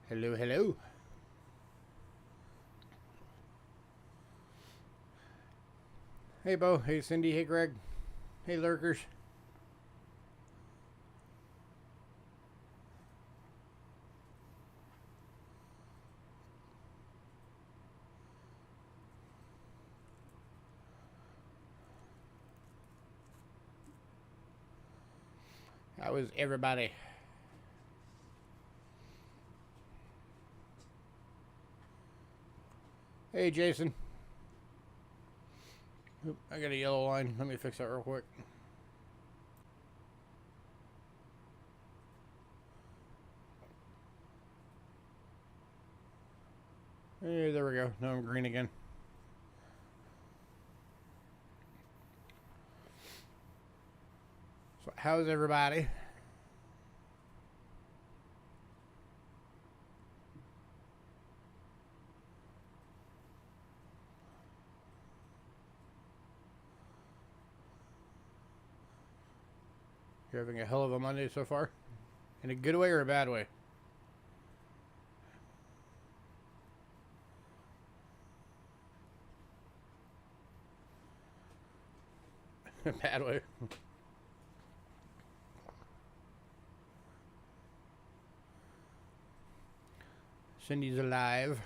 Hello, hello. Hey, Bo. Hey, Cindy. Hey, Greg. Hey, lurkers. How is everybody? Hey, Jason. Oop, I got a yellow line. Let me fix that real quick. Hey, there we go. Now I'm green again. So, how's everybody? You're having a hell of a Monday so far? In a good way or a bad way? Bad way. Cindy's alive.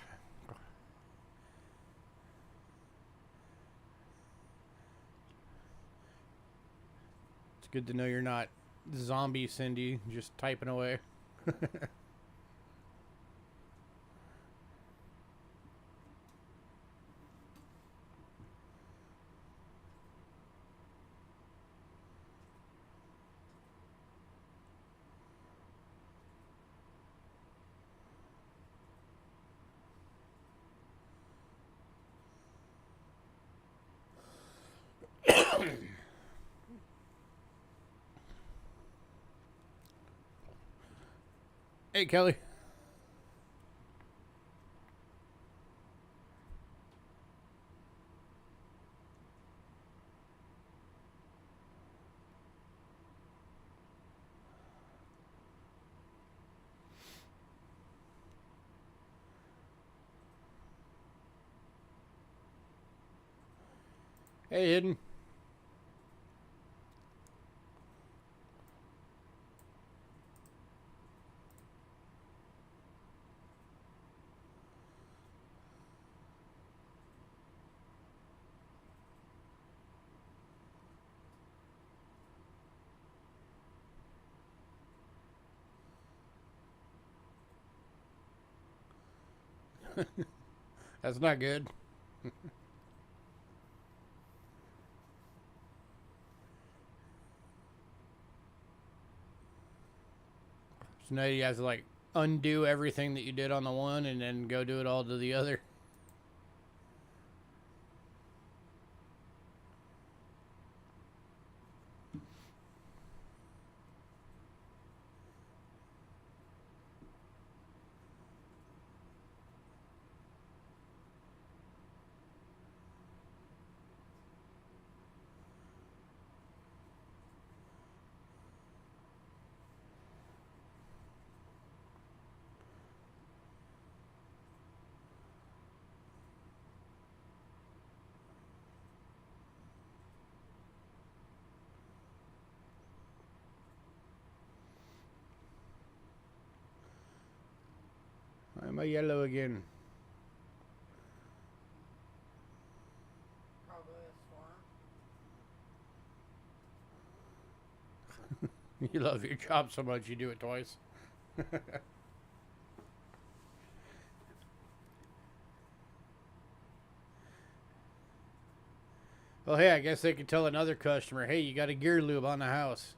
It's good to know you're not zombie Cindy, just typing away. Hey, Kelly. Hey, Hidden. That's not good. So now you have to like undo everything that you did on the one and then go do it all to the other. I'm a yellow again. Probably a swarm. You love your job so much you do it twice. Well, hey, I guess they could tell another customer, hey, you got a gear lube on the house.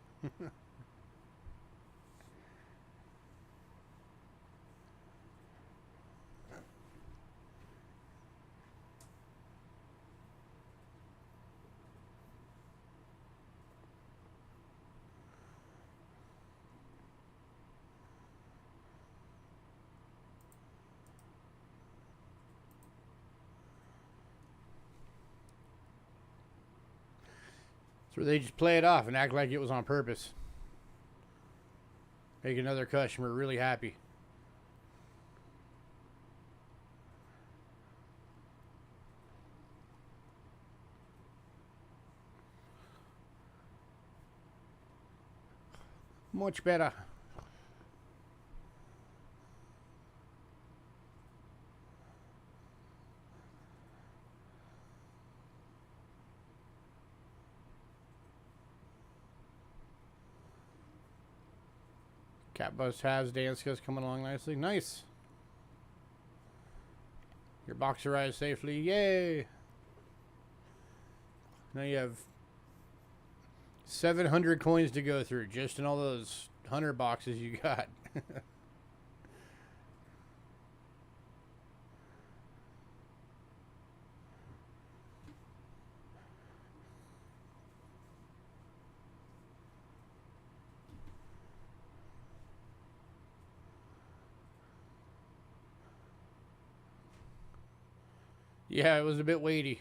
So they just play it off and act like it was on purpose. Make another customer really happy. Much better. Cat Bus has dance skills coming along nicely. Nice. Your box arrived safely. Yay. Now you have 700 coins to go through just in all those 100 boxes you got. Yeah, it was a bit weighty.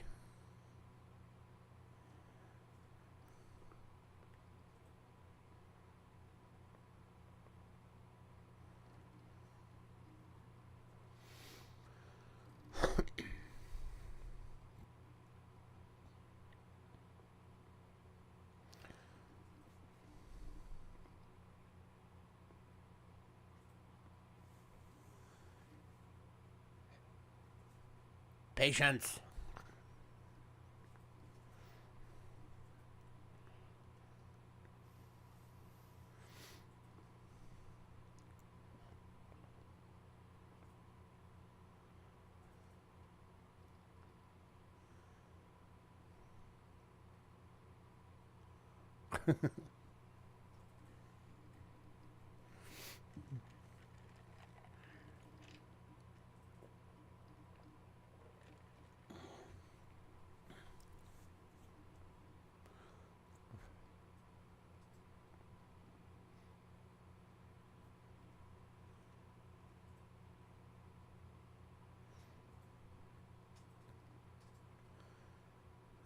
Patience.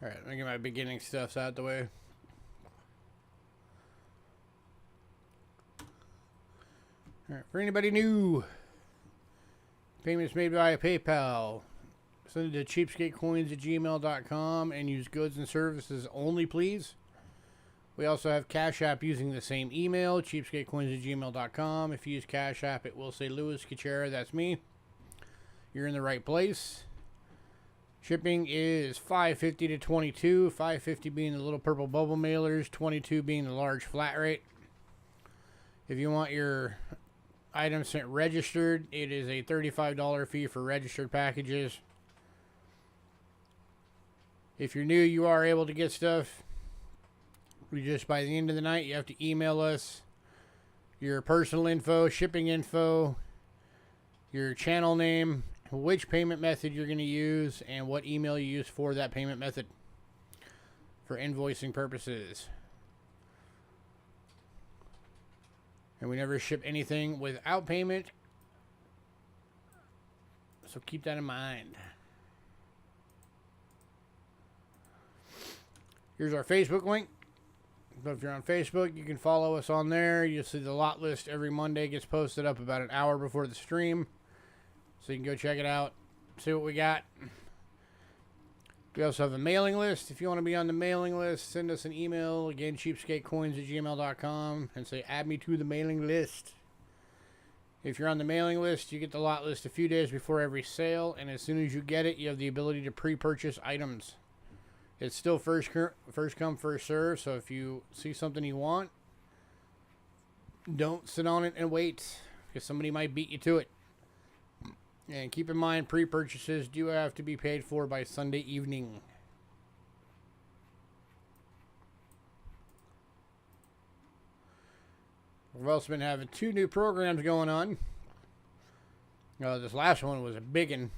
Alright, let me get my beginning stuffs out the way. Alright, for anybody new, payments made via PayPal. Send it to cheapskatecoins@gmail.com and use goods and services only, please. We also have Cash App using the same email, cheapskatecoins@gmail.com. If you use Cash App, it will say Louis Kachera. That's me. You're in the right place. Shipping is $5.50 to $22. $5.50 being the little purple bubble mailers, $22 being the large flat rate. If you want your items sent registered, it is a $35 fee for registered packages. If you're new, you are able to get stuff. We just, by the end of the night, you have to email us your personal info, shipping info, your channel name, which payment method you're going to use, and what email you use for that payment method for invoicing purposes. And we never ship anything without payment, so keep that in mind. Here's our Facebook link. So if you're on Facebook, you can follow us on there. You'll see the lot list every Monday gets posted up about an hour before the stream. So you can go check it out, see what we got. We also have a mailing list. If you want to be on the mailing list, send us an email. Again, cheapskatecoins@gmail.com, and say, add me to the mailing list. If you're on the mailing list, you get the lot list a few days before every sale, and as soon as you get it, you have the ability to pre-purchase items. It's still first come, first serve, so if you see something you want, don't sit on it and wait, because somebody might beat you to it. And keep in mind, pre-purchases do have to be paid for by Sunday evening. We've also been having 2 new programs going on. This last one was a big one.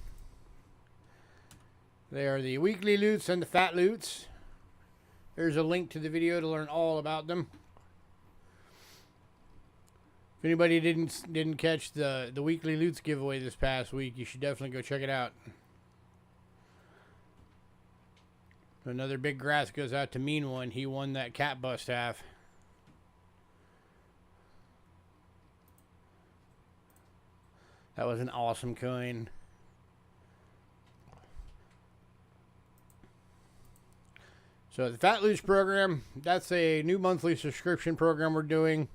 They are the Weekly Loots and the Fat Loots. There's a link to the video to learn all about them. If anybody didn't catch the Weekly Loots giveaway this past week, you should definitely go check it out. Another big grass goes out to Mean One. He won that cat bust half. That was an awesome coin. So the Fat Loots program, that's a new monthly subscription program we're doing.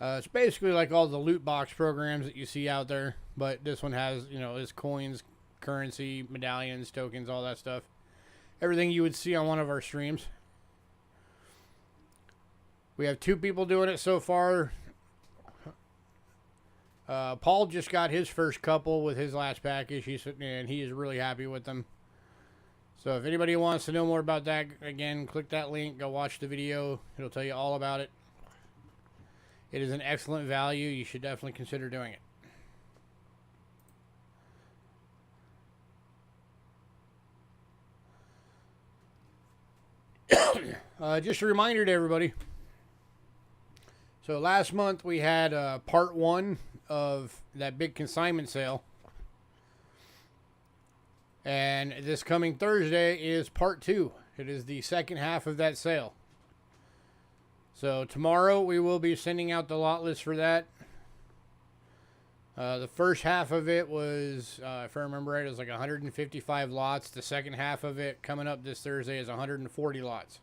It's basically like all the loot box programs that you see out there, but this one has, you know, is coins, currency, medallions, tokens, all that stuff. Everything you would see on one of our streams. We have 2 people doing it so far. Paul just got his first couple with his last package, and he is really happy with them. So if anybody wants to know more about that, again, click that link, go watch the video. It'll tell you all about it. It is an excellent value. You should definitely consider doing it. Just a reminder to everybody. So last month we had part 1 of that big consignment sale. And this coming Thursday is part 2. It is the second half of that sale. So tomorrow we will be sending out the lot list for that. The first half of it was, if I remember right, it was like 155 lots. The second half of it coming up this Thursday is 140 lots.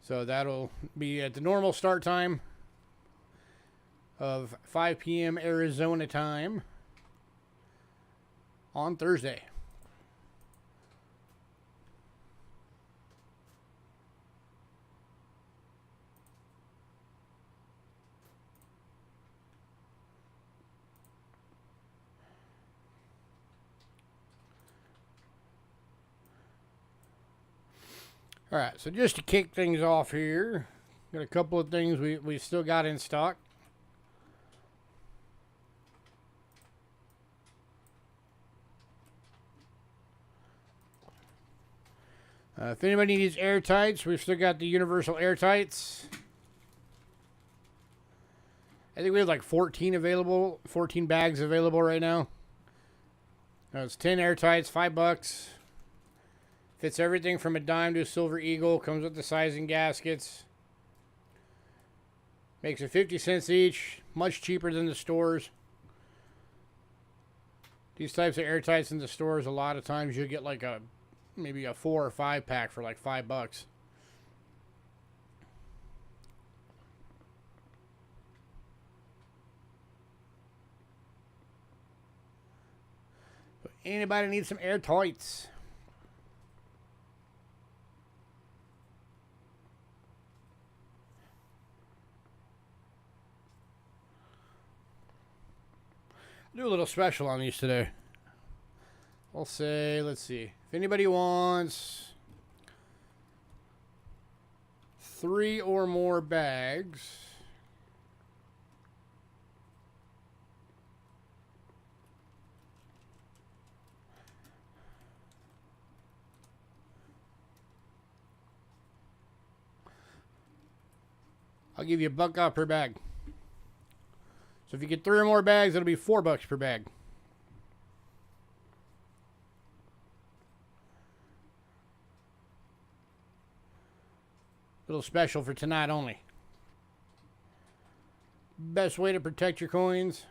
So that'll be at the normal start time of 5 p.m. Arizona time on Thursday. All right, so just to kick things off here, got a couple of things we still got in stock. If anybody needs airtights, we've still got the universal airtights. I think we have like 14 available, 14 bags available right now. It's 10 airtights, $5. Fits everything from a dime to a silver eagle. Comes with the sizing gaskets. Makes it 50 cents each. Much cheaper than the stores. These types of airtights in the stores, a lot of times you'll get like maybe a 4 or 5 pack for like $5. But anybody needs some airtights? Do a little special on these today. I'll say, let's see. If anybody wants 3 or more bags, I'll give you $1 off per bag. So if you get 3 or more bags, it'll be $4 per bag. Little special for tonight only. Best way to protect your coins.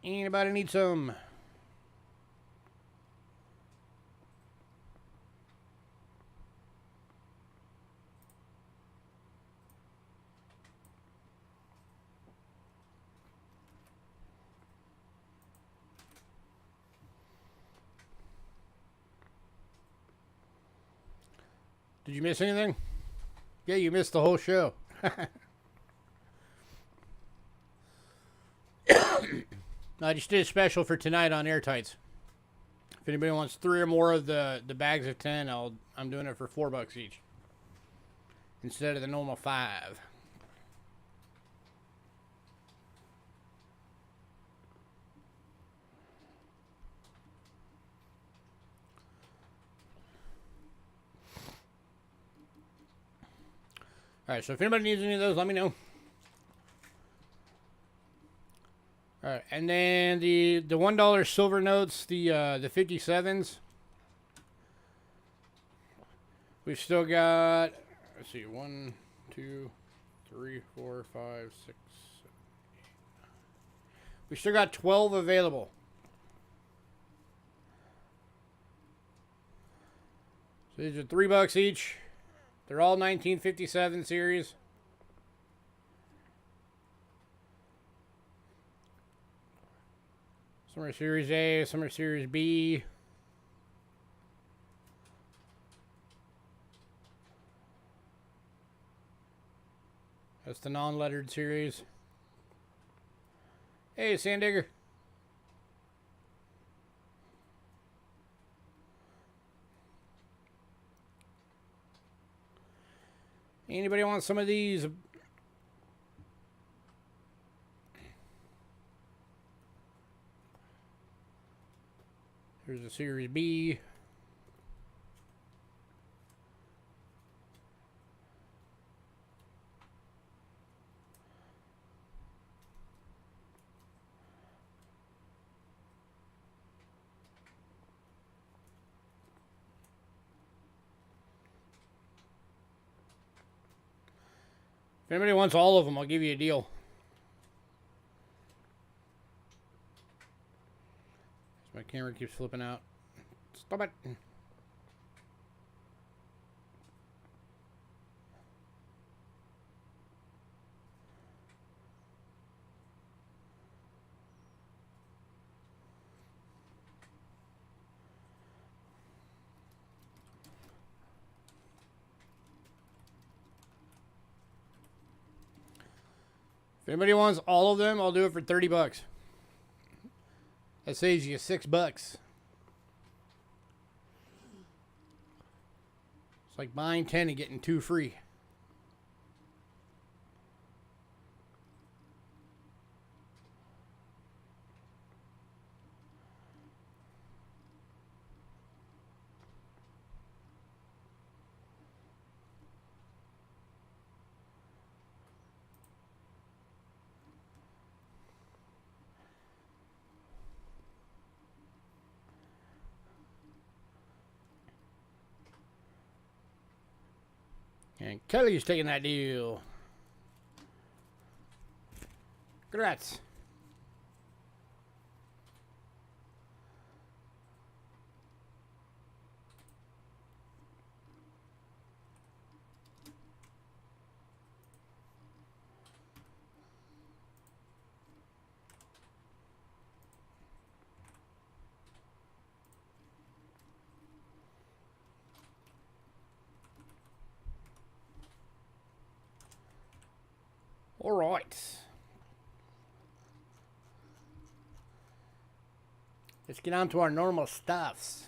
Anybody need some? Did you miss anything? Yeah, you missed the whole show. I just did a special for tonight on airtights. If anybody wants 3 or more of the bags of 10, I'm doing it for $4 each instead of the normal 5. All right, so if anybody needs any of those, let me know. All right, and then the $1 silver notes, the 57s. We've still got, let's see, 1, 2, 3, 4, 5, 6, 7, 8. We still got 12 available. So these are $3 each. They're all 1957 series. Some are Series A, some are Series B. That's the non-lettered series. Hey, Sandigger. Anybody want some of these? Here's a Series B. If anybody wants all of them, I'll give you a deal. My camera keeps flipping out. Stop it. If anybody wants all of them, I'll do it for $30. That saves you $6. It's like buying 10 and getting 2 free. And Kelly's taking that deal. Congrats. All right. Let's get on to our normal stuffs.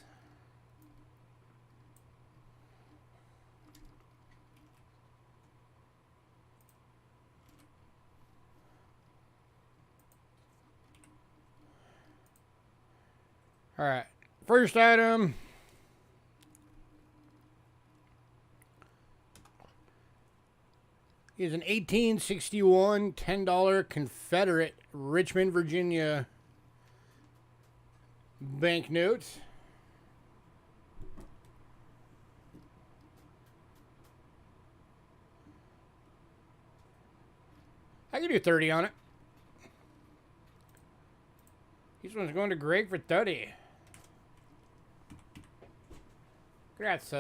All right. First item. Is an 1861 $10 Confederate Richmond, Virginia banknote. I can do 30 on it. This one's going to Greg for 30. Congrats,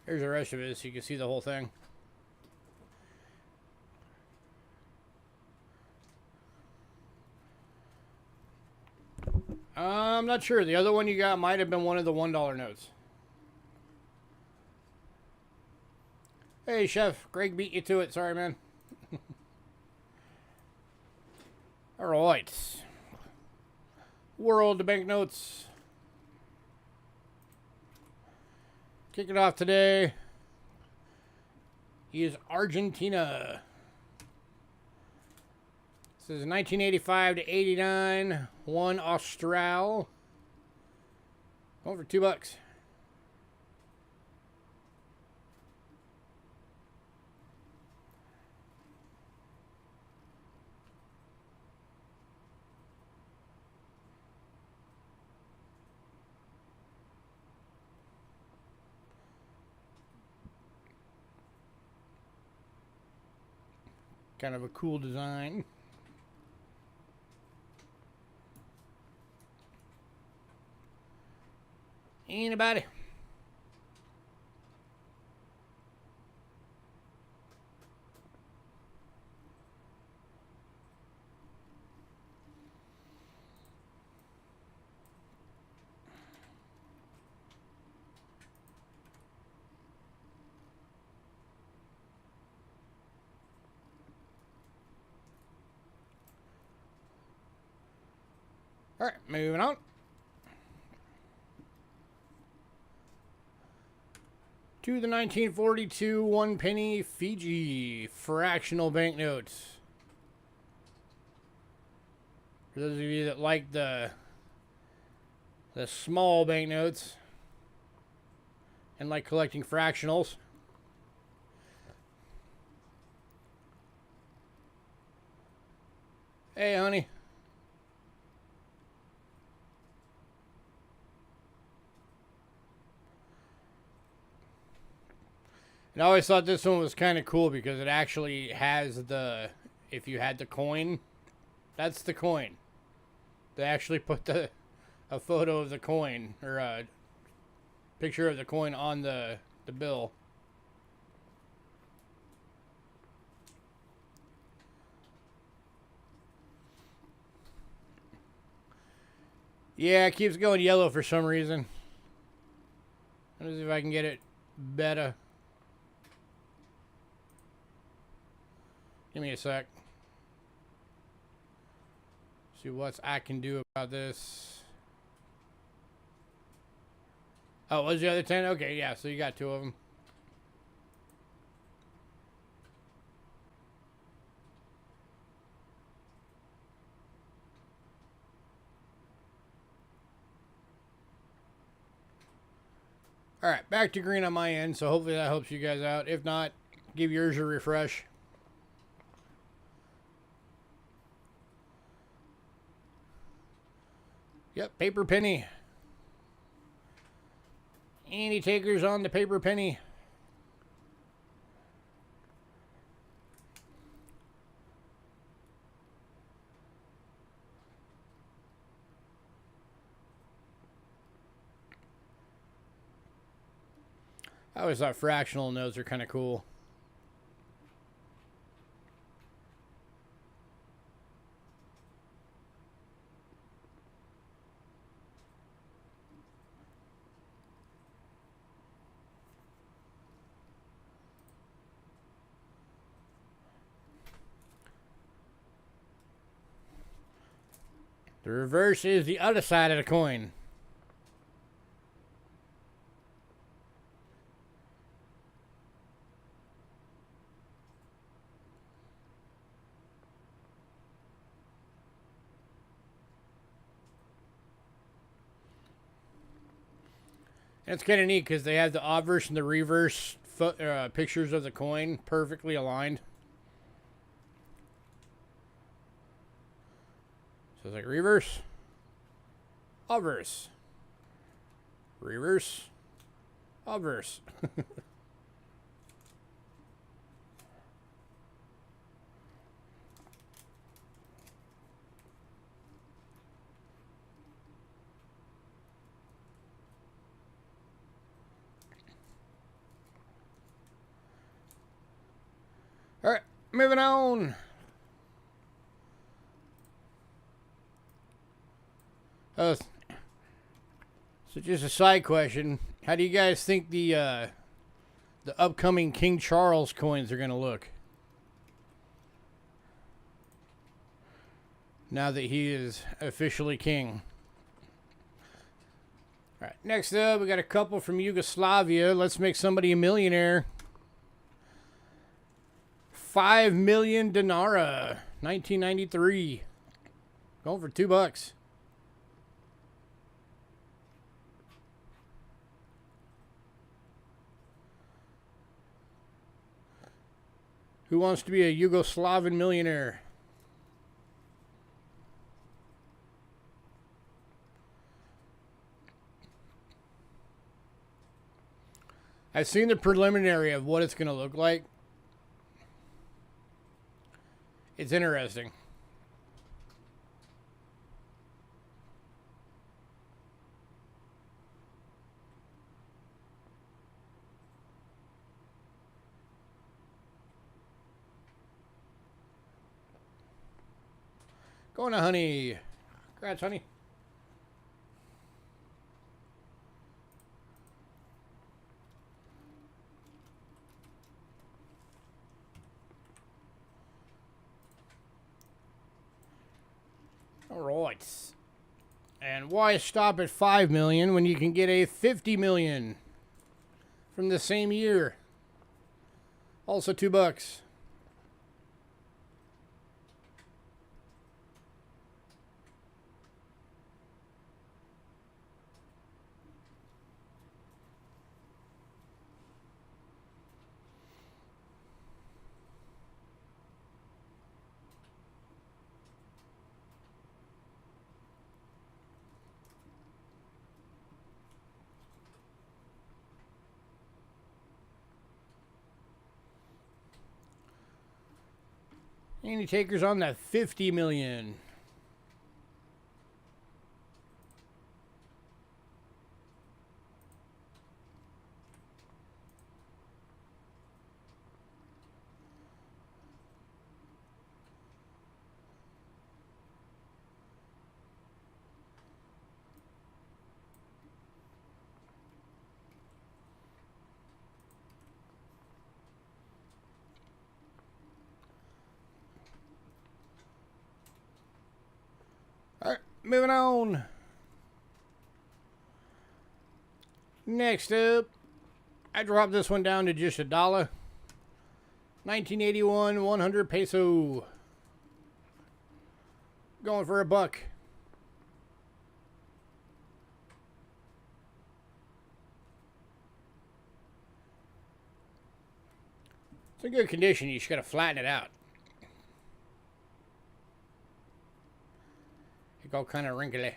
Here's the rest of it so you can see the whole thing. I'm not sure. The other one you got might have been one of the $1 notes. Hey, Chef. Greg beat you to it. Sorry, man. All right. World of banknotes. Kicking off today is Argentina. This is 1985 to 89. One Austral. Going for $2. Kind of a cool design. Anybody? All right, moving on. To the 1942 1 penny Fiji fractional banknotes. For those of you that like the small banknotes and like collecting fractionals. Hey, honey. And I always thought this one was kind of cool because it actually has the, if you had the coin, that's the coin. They actually put a photo of the coin, or a picture of the coin on the bill. Yeah, it keeps going yellow for some reason. Let me see if I can get it better. Give me a sec. See what I can do about this. Oh, was the other 10? Okay, yeah, so you got 2 of them. Alright, back to green on my end, so hopefully that helps you guys out. If not, give yours a refresh. Yep, paper penny. Any takers on the paper penny? I always thought fractional notes are kind of cool. The reverse is the other side of the coin. And it's kind of neat because they have the obverse and the reverse pictures of the coin perfectly aligned. So it's like reverse, obverse, reverse, obverse. All right, moving on. So just a side question: how do you guys think the upcoming King Charles coins are going to look now that he is officially king? All right, next up, we got a couple from Yugoslavia. Let's make somebody a millionaire. 5 million dinara, 1993. Going for $2. Who wants to be a Yugoslavian millionaire? I've seen the preliminary of what it's going to look like. It's interesting. Going to honey. Congrats, honey. All right. And why stop at 5 million when you can get a 50 million from the same year? Also $2. Any takers on that 50 million? Alright, moving on. Next up, I dropped this one down to just $1. 1981, 100 peso. Going for $1. It's in good condition, you just gotta flatten it out. It got kind of wrinkly.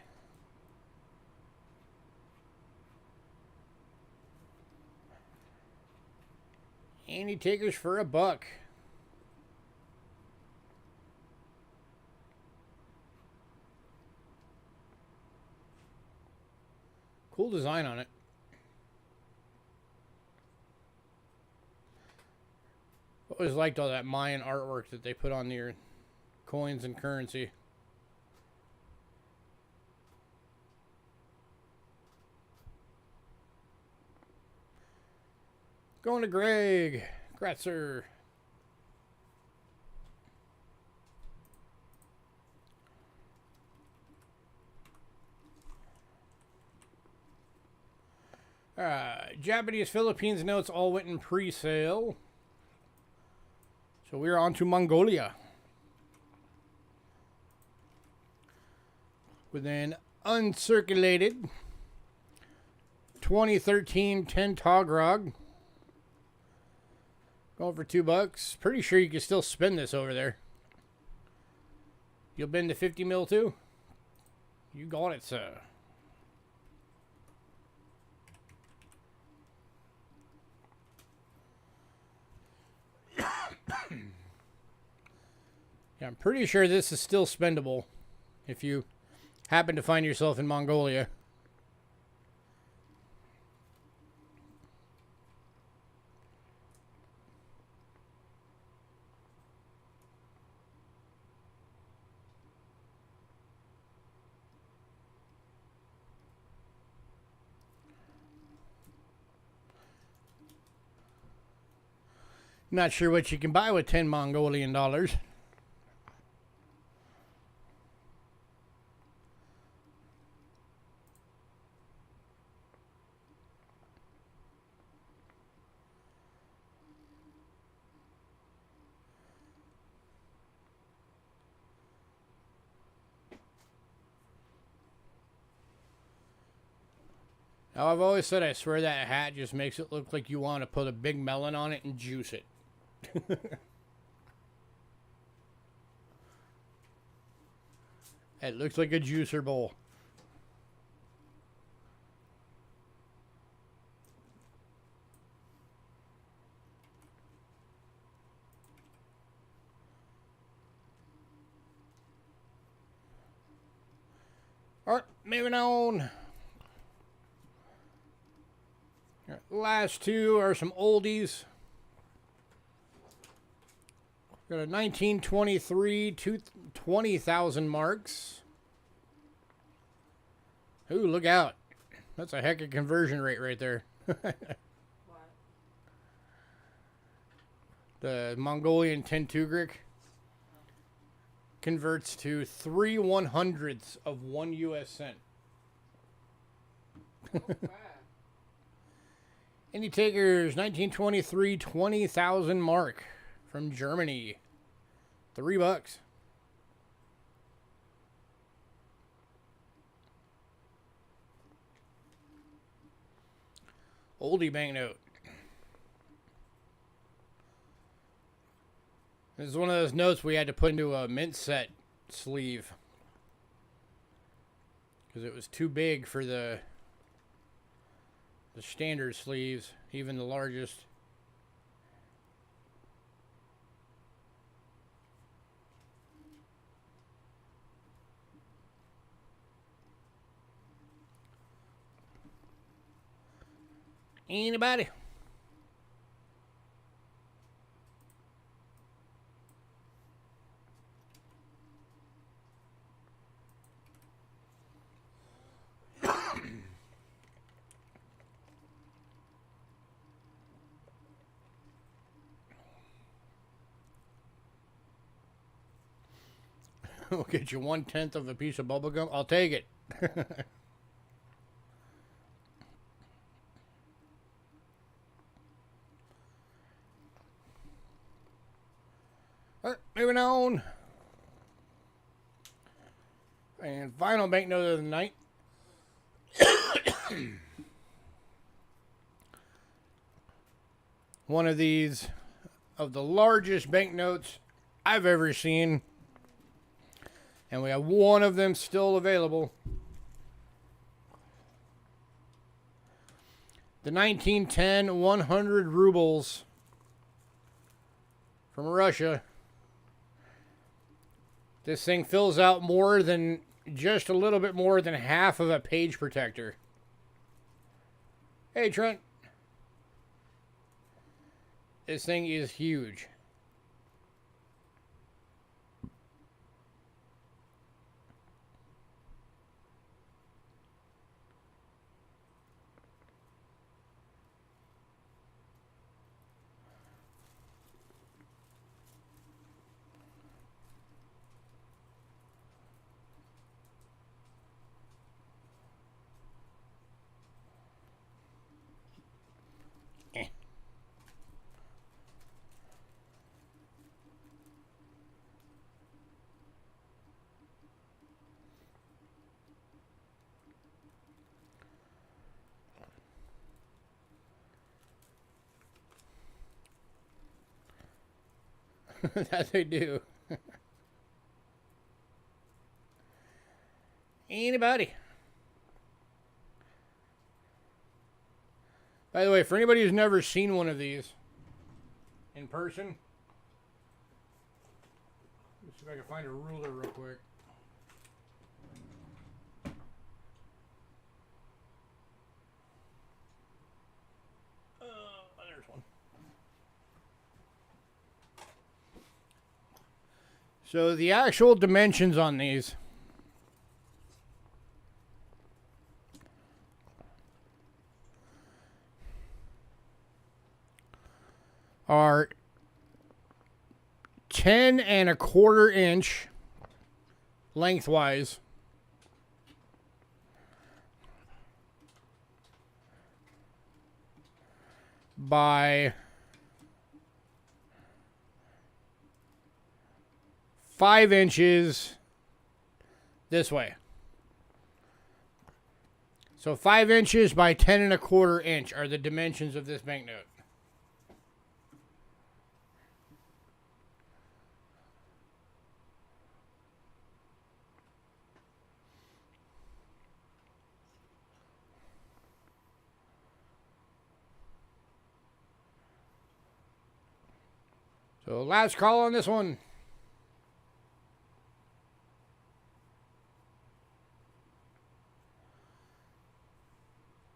Any takers for $1? Cool design on it. Always liked all that Mayan artwork that they put on their coins and currency. Going to Greg. Gratzer. Japanese Philippines notes all went in pre-sale. So we're on to Mongolia. With an uncirculated 2013 10 Togrog. Going for $2. Pretty sure you can still spin this over there. You'll bend to 50 mil too? You got it, sir. Yeah, I'm pretty sure this is still spendable if you happen to find yourself in Mongolia. Not sure what you can buy with 10 Mongolian dollars. Now, I've always said I swear that hat just makes it look like you want to put a big melon on it and juice it. It looks like a juicer bowl. moving on. Last two are some oldies. Got a 1923 20,000 marks. Ooh, look out. That's a heck of a conversion rate right there. What? The Mongolian 10 Tugrik converts to 3/100ths of 1 US cent. Wow. Any takers? 1923 20,000 mark from Germany. $3. Oldie banknote. This is one of those notes we had to put into a mint set sleeve because it was too big for the standard sleeves, even the largest. Anybody? We'll get you 1/10 of a piece of bubble gum. I'll take it. Moving on. And final banknote of the night. One of these, of the largest banknotes I've ever seen. And we have one of them still available. The 1910 100 rubles from Russia. This thing fills out more than, just a little bit more than half of a page protector. Hey, Trent. This thing is huge. That they do. Anybody? By the way, for anybody who's never seen one of these in person, let's see if I can find a ruler real quick. There's one. So the actual dimensions on these are 10 1/4 inch lengthwise by 5 inches this way. So 5 inches by 10 1/4 inch are the dimensions of this banknote. So last call on this one.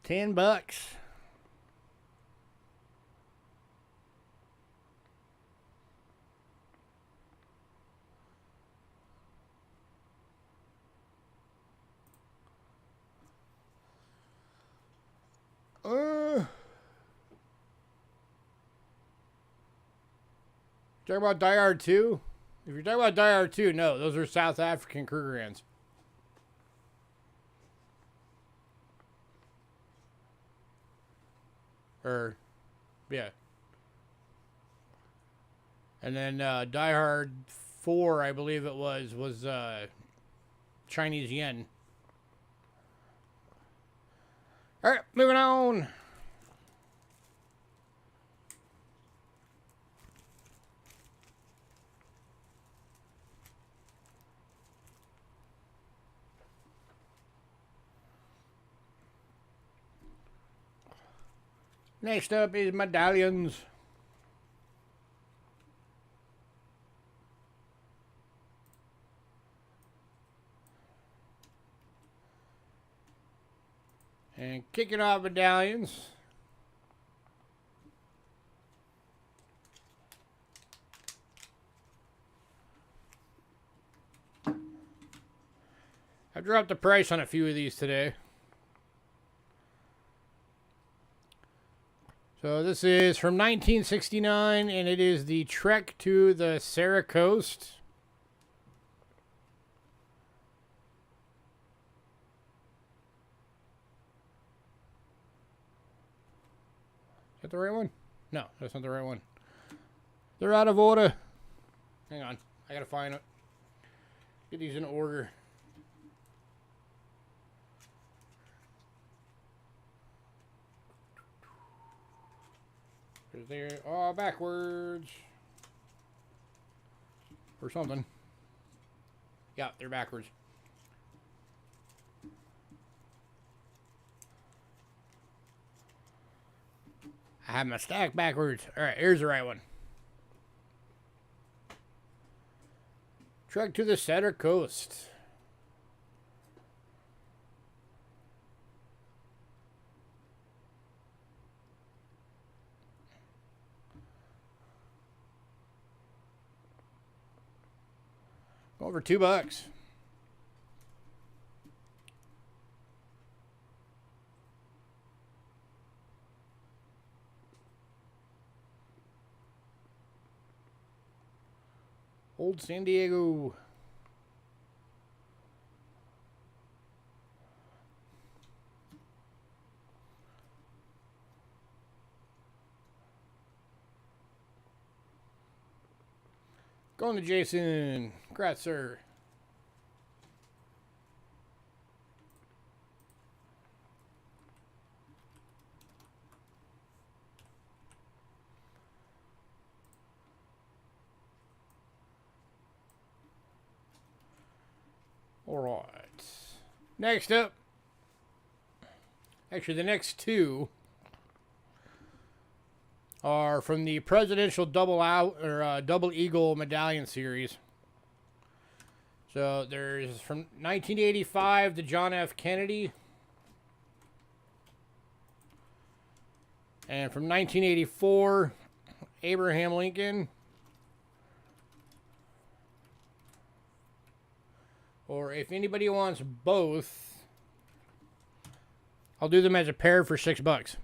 $10. Talking about Die Hard 2? If you're talking about Die Hard 2, no, those are South African Krugerrands. Or, yeah. And then Die Hard 4, I believe it was Chinese yen. All right, moving on. Next up is medallions. And kicking off medallions. I dropped the price on a few of these today. So this is from 1969, and it is the Trek to the Sarah Coast. Is that the right one? No, that's not the right one. They're out of order. Hang on. I gotta find it. Get these in order. They're all backwards. Or something. Yeah, they're backwards. I have my stack backwards. Alright, here's the right one. Trek to the Sarah Coast. Over $2. Old San Diego. Going to Jason. Congrats, sir. All right. Next up. Actually, the next two are from the Presidential Double Eagle Medallion series. So there's from 1985 the John F. Kennedy, and from 1984 Abraham Lincoln, or if anybody wants both, I'll do them as a pair for $6.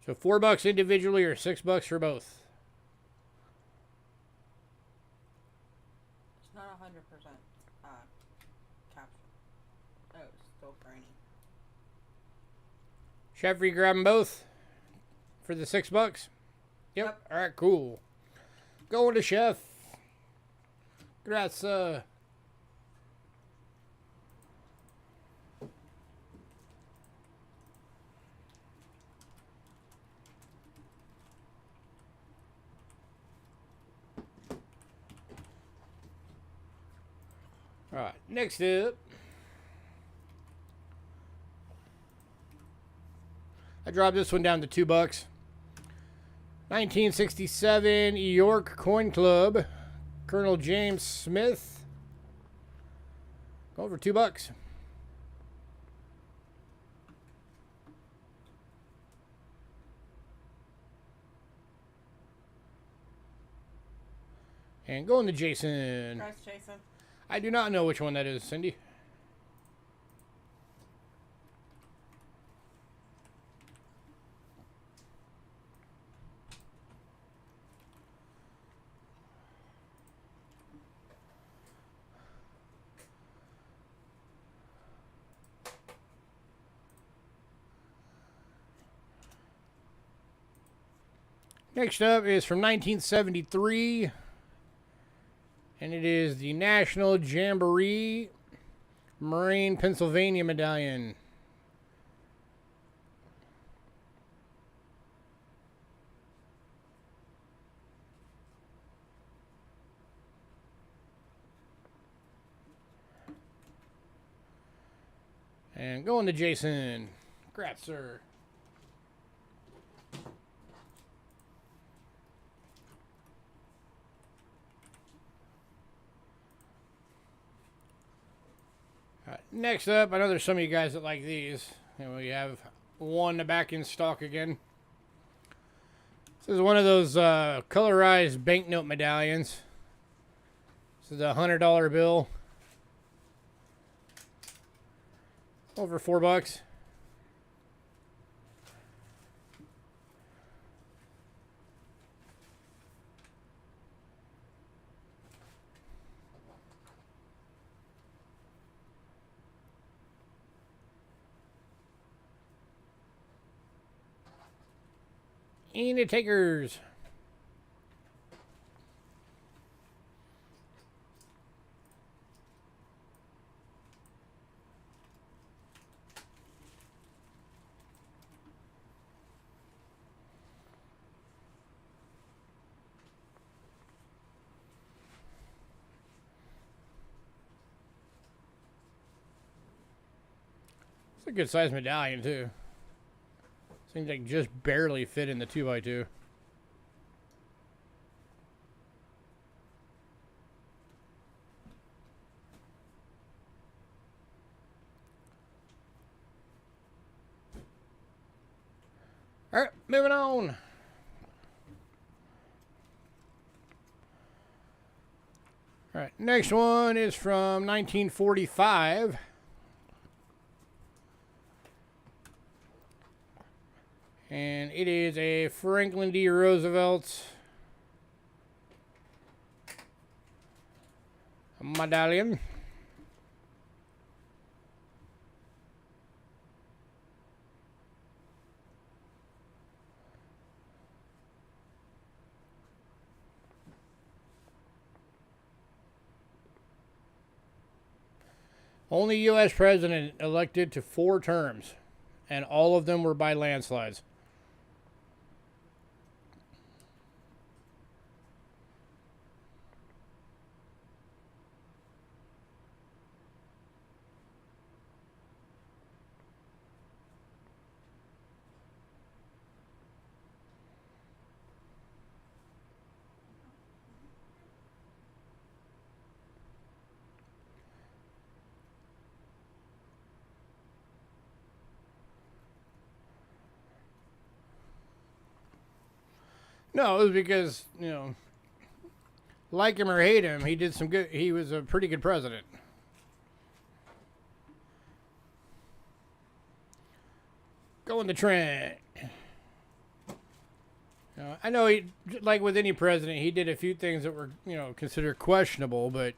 So $4 individually or $6 for both. It's not 100% capture. Oh, it's still graining. Chef, you grab them both for the $6? Yep. All right, cool. Going to Chef. Congrats, All right, next up, I dropped this one down to $2. 1967 York Coin Club, Colonel James Smith. Go for $2. And going to Jason. Price, Jason. I do not know which one that is, Cindy. Next up is from 1973, and it is the National Jamboree Moraine, Pennsylvania medallion. And going to Jason. Congrats, sir. Next up, I know there's some of you guys that like these. And we have one back in stock again. This is one of those colorized banknote medallions. This is a $100 bill. Over $4. Any takers? It's a good size medallion too. Seems like just barely fit in the 2x2. All right, moving on. All right, next one is from 1945. And it is a Franklin D. Roosevelt medallion. Only U.S. president elected to 4 terms, and all of them were by landslides. No, it was because, you know, like him or hate him, he did some good. He was a pretty good president. Going to Trent. I know he, like with any president, he did a few things that were, you know, considered questionable, but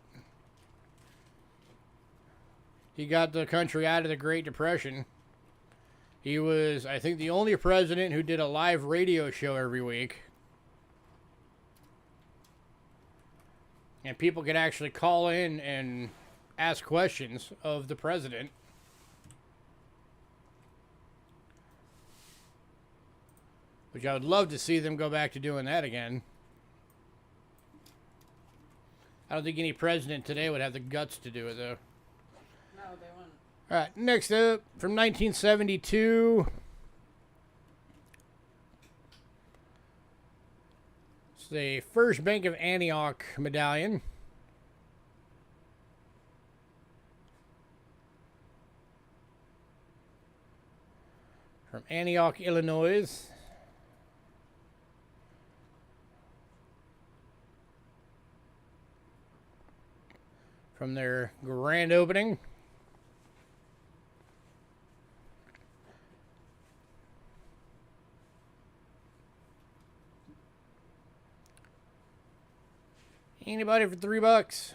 he got the country out of the Great Depression. He was, I think, the only president who did a live radio show every week. And people could actually call in and ask questions of the president. Which I would love to see them go back to doing that again. I don't think any president today would have the guts to do it, though. No, they wouldn't. All right, next up, from 1972. It's the First Bank of Antioch medallion. Antioch, Illinois. From their grand opening. Anybody for $3?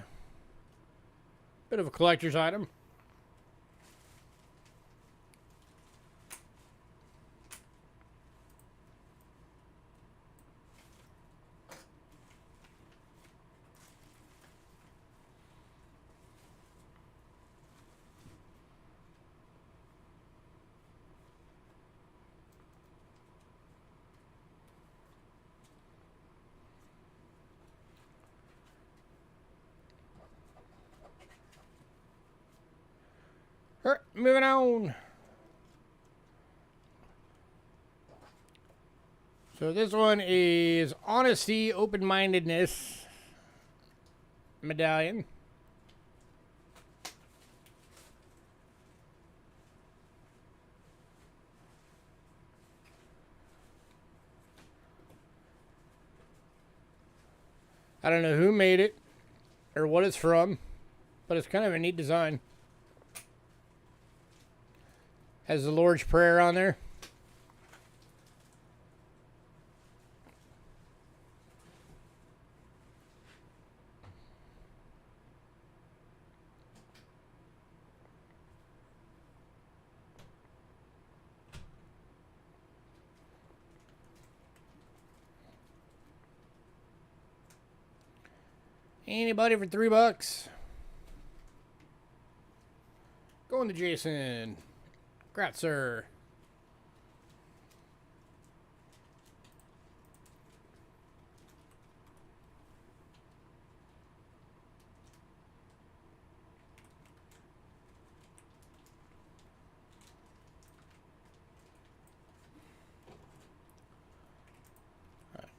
Bit of a collector's item. All right, moving on. So this one is Honesty, Open-Mindedness medallion. I don't know who made it or what it's from, but it's kind of a neat design. Has the Lord's Prayer on there. Anybody for $3? Going to Jason. Congrats, sir.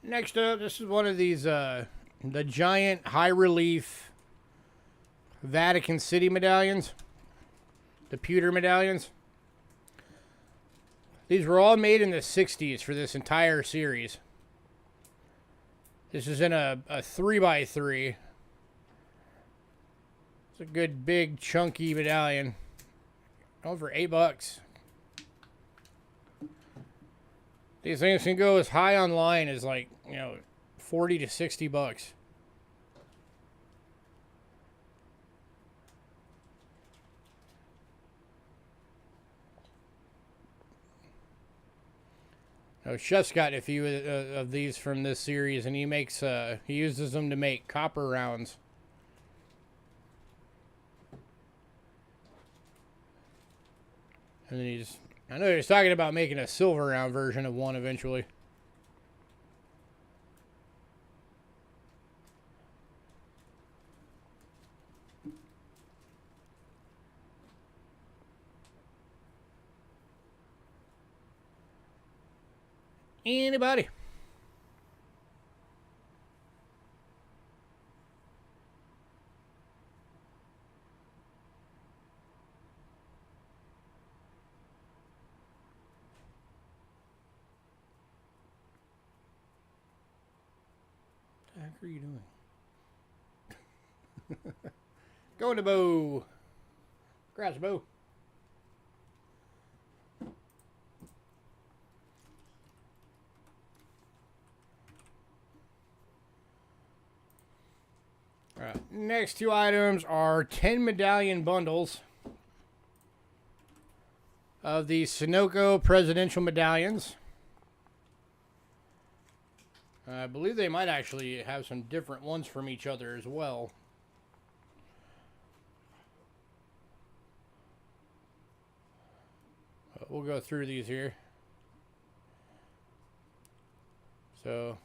Next up, this is one of these, the giant high relief Vatican City medallions. The pewter medallions. These were all made in the 60s for this entire series. This is in a 3x3. It's a good big chunky medallion. Going for $8. These things can go as high online as like, you know, 40 to 60 bucks. Now, Chef's got a few of these from this series, and he makes he uses them to make copper rounds. And then I know he's talking about making a silver round version of one eventually. Anybody? What the heck are you doing? Going to Bo. Congrats, Bo. Alright, next two items are 10 medallion bundles of the Sunoco presidential medallions. I believe they might actually have some different ones from each other as well. But we'll go through these here. So,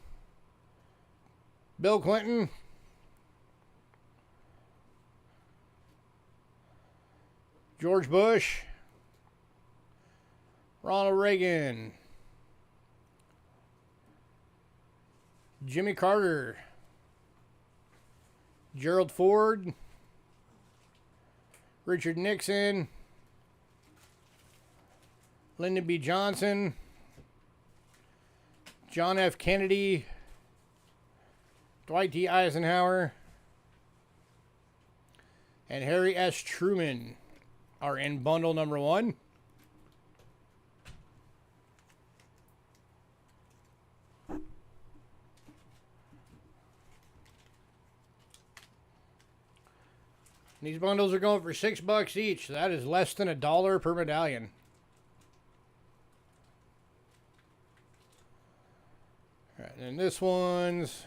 Bill Clinton, George Bush, Ronald Reagan, Jimmy Carter, Gerald Ford, Richard Nixon, Lyndon B. Johnson, John F. Kennedy, Dwight D. Eisenhower, and Harry S. Truman are in bundle number 1. These bundles are going for $6 each. So that is less than $1 per medallion. All right, and this one's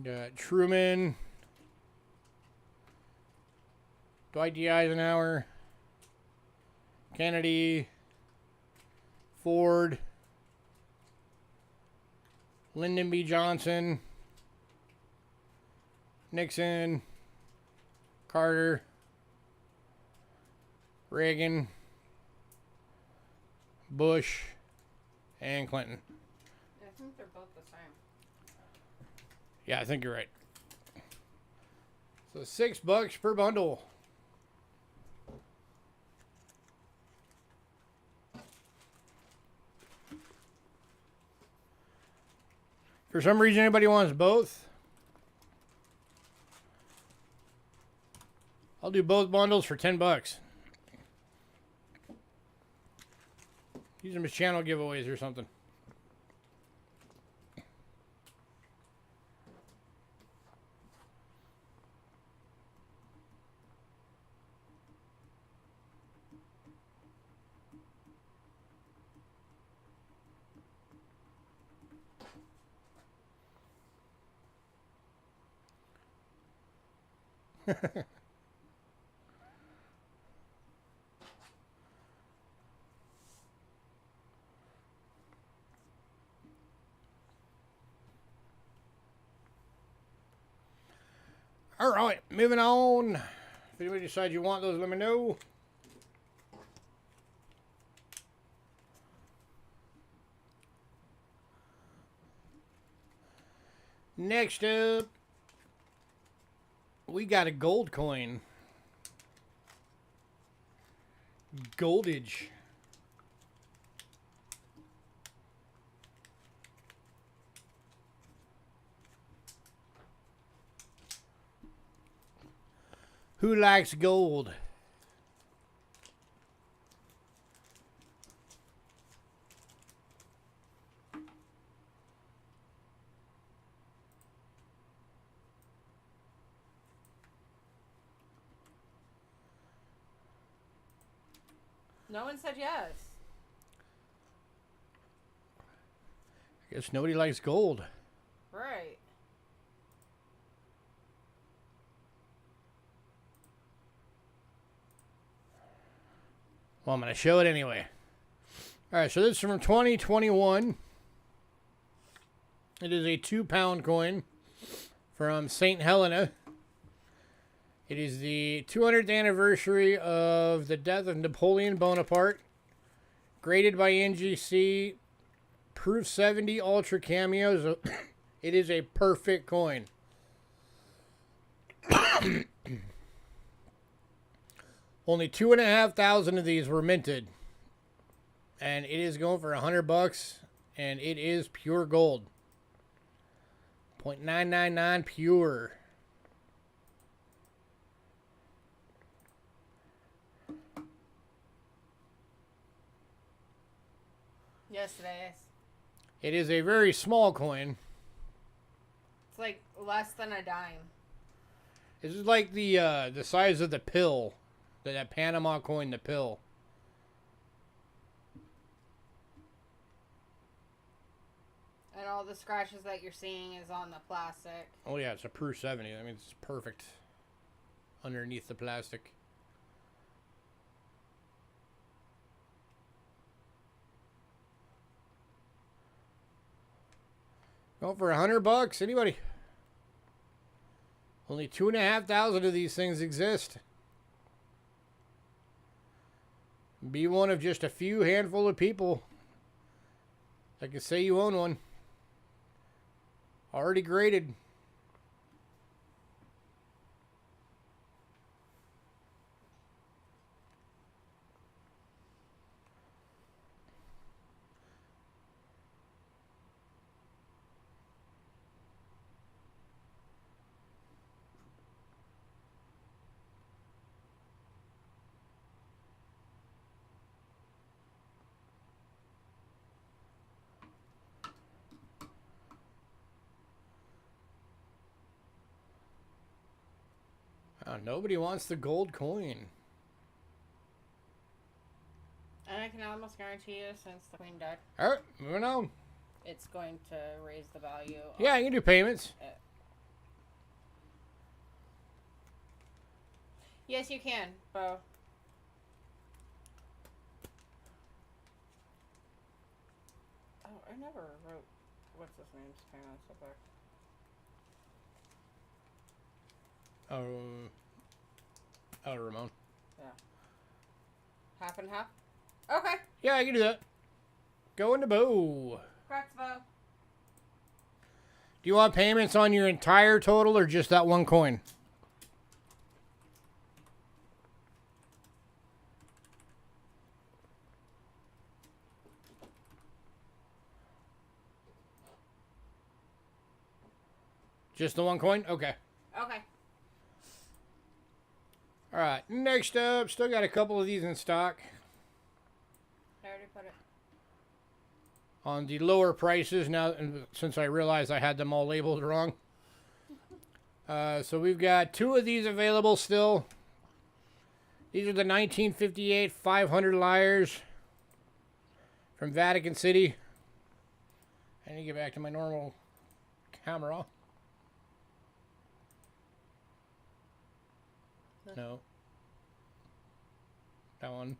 got Truman, Dwight D. Eisenhower, Kennedy, Ford, Lyndon B. Johnson, Nixon, Carter, Reagan, Bush, and Clinton. I think they're both the same. Yeah, I think you're right. So $6 per bundle. For some reason, anybody wants both? I'll do both bundles for $10. Use them as channel giveaways or something. All right, moving on. If anybody decides you want those, let me know. Next up, we got a gold coin. Goldage. Who likes gold? No one said yes. I guess nobody likes gold. Right. Well, I'm going to show it anyway. All right, so this is from 2021. It is a 2-pound coin from St. Helena. It is the 200th anniversary of the death of Napoleon Bonaparte. Graded by NGC. Proof 70 Ultra Cameos. It is a perfect coin. Only 2,500 of these were minted. And it is going for $100. And it is pure gold. 0.999 pure. Yes, it is. It is a very small coin. It's like less than a dime. This is like the size of the pill. That Panama coin, the pill. And all the scratches that you're seeing is on the plastic. Oh yeah, it's a Proof 70. I mean, it's perfect underneath the plastic. Going for $100. Anybody? Only 2,500 of these things exist. Be one of just a few handful of people that can say you own one. Already graded. Nobody wants the gold coin. And I can almost guarantee you, since the queen died, All right, moving on. it's going to raise the value. Yeah, you can do payments. Yes, you can, Bo. Oh, I never wrote what's his name's payments up there. Oh, Ramon. Yeah. Half and half? Okay. Yeah, I can do that. Go into Bo. Correct, Bo. Do you want payments on your entire total or just that one coin? Just the one coin? Okay. Okay. All right. Next up, still got a couple of these in stock. I already put it. On the lower prices now, since I realized I had them all labeled wrong. So we've got 2 of these available still. These are the 1958 500 Liars from Vatican City. I need to get back to my normal camera. No. That one.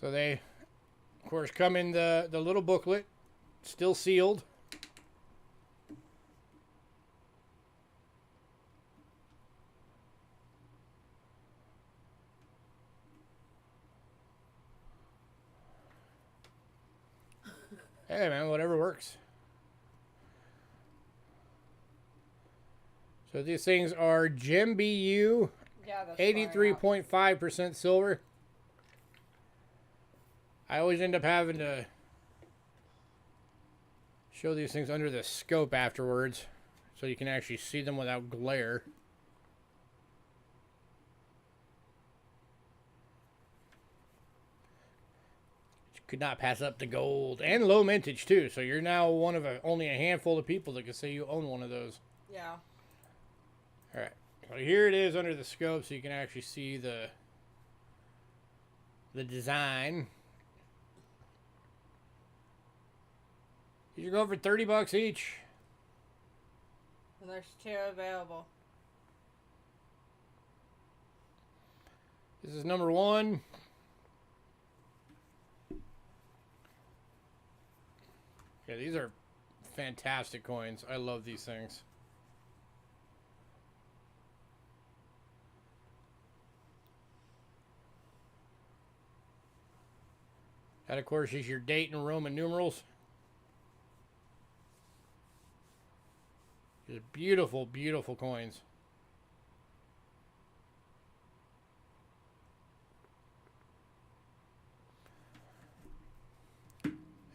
So they, of course, come in the little booklet, still sealed. Hey, man, whatever works. So these things are Gem BU, Yeah, that's 83.5% silver. I always end up having to show these things under the scope afterwards so you can actually see them without glare. Could not pass up the gold and low mintage too. So you're now one of only a handful of people that can say you own one of those. Yeah. All right. So here it is under the scope, so you can actually see the design. These are going for $30 each. And there's 2 available. This is number 1. Yeah, these are fantastic coins. I love these things. That, of course, is your date in Roman numerals. These are beautiful, beautiful coins.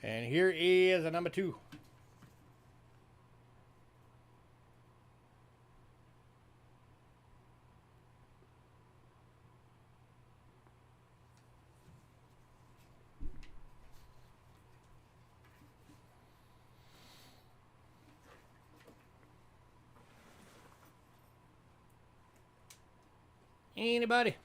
And here is a number 2. Anybody?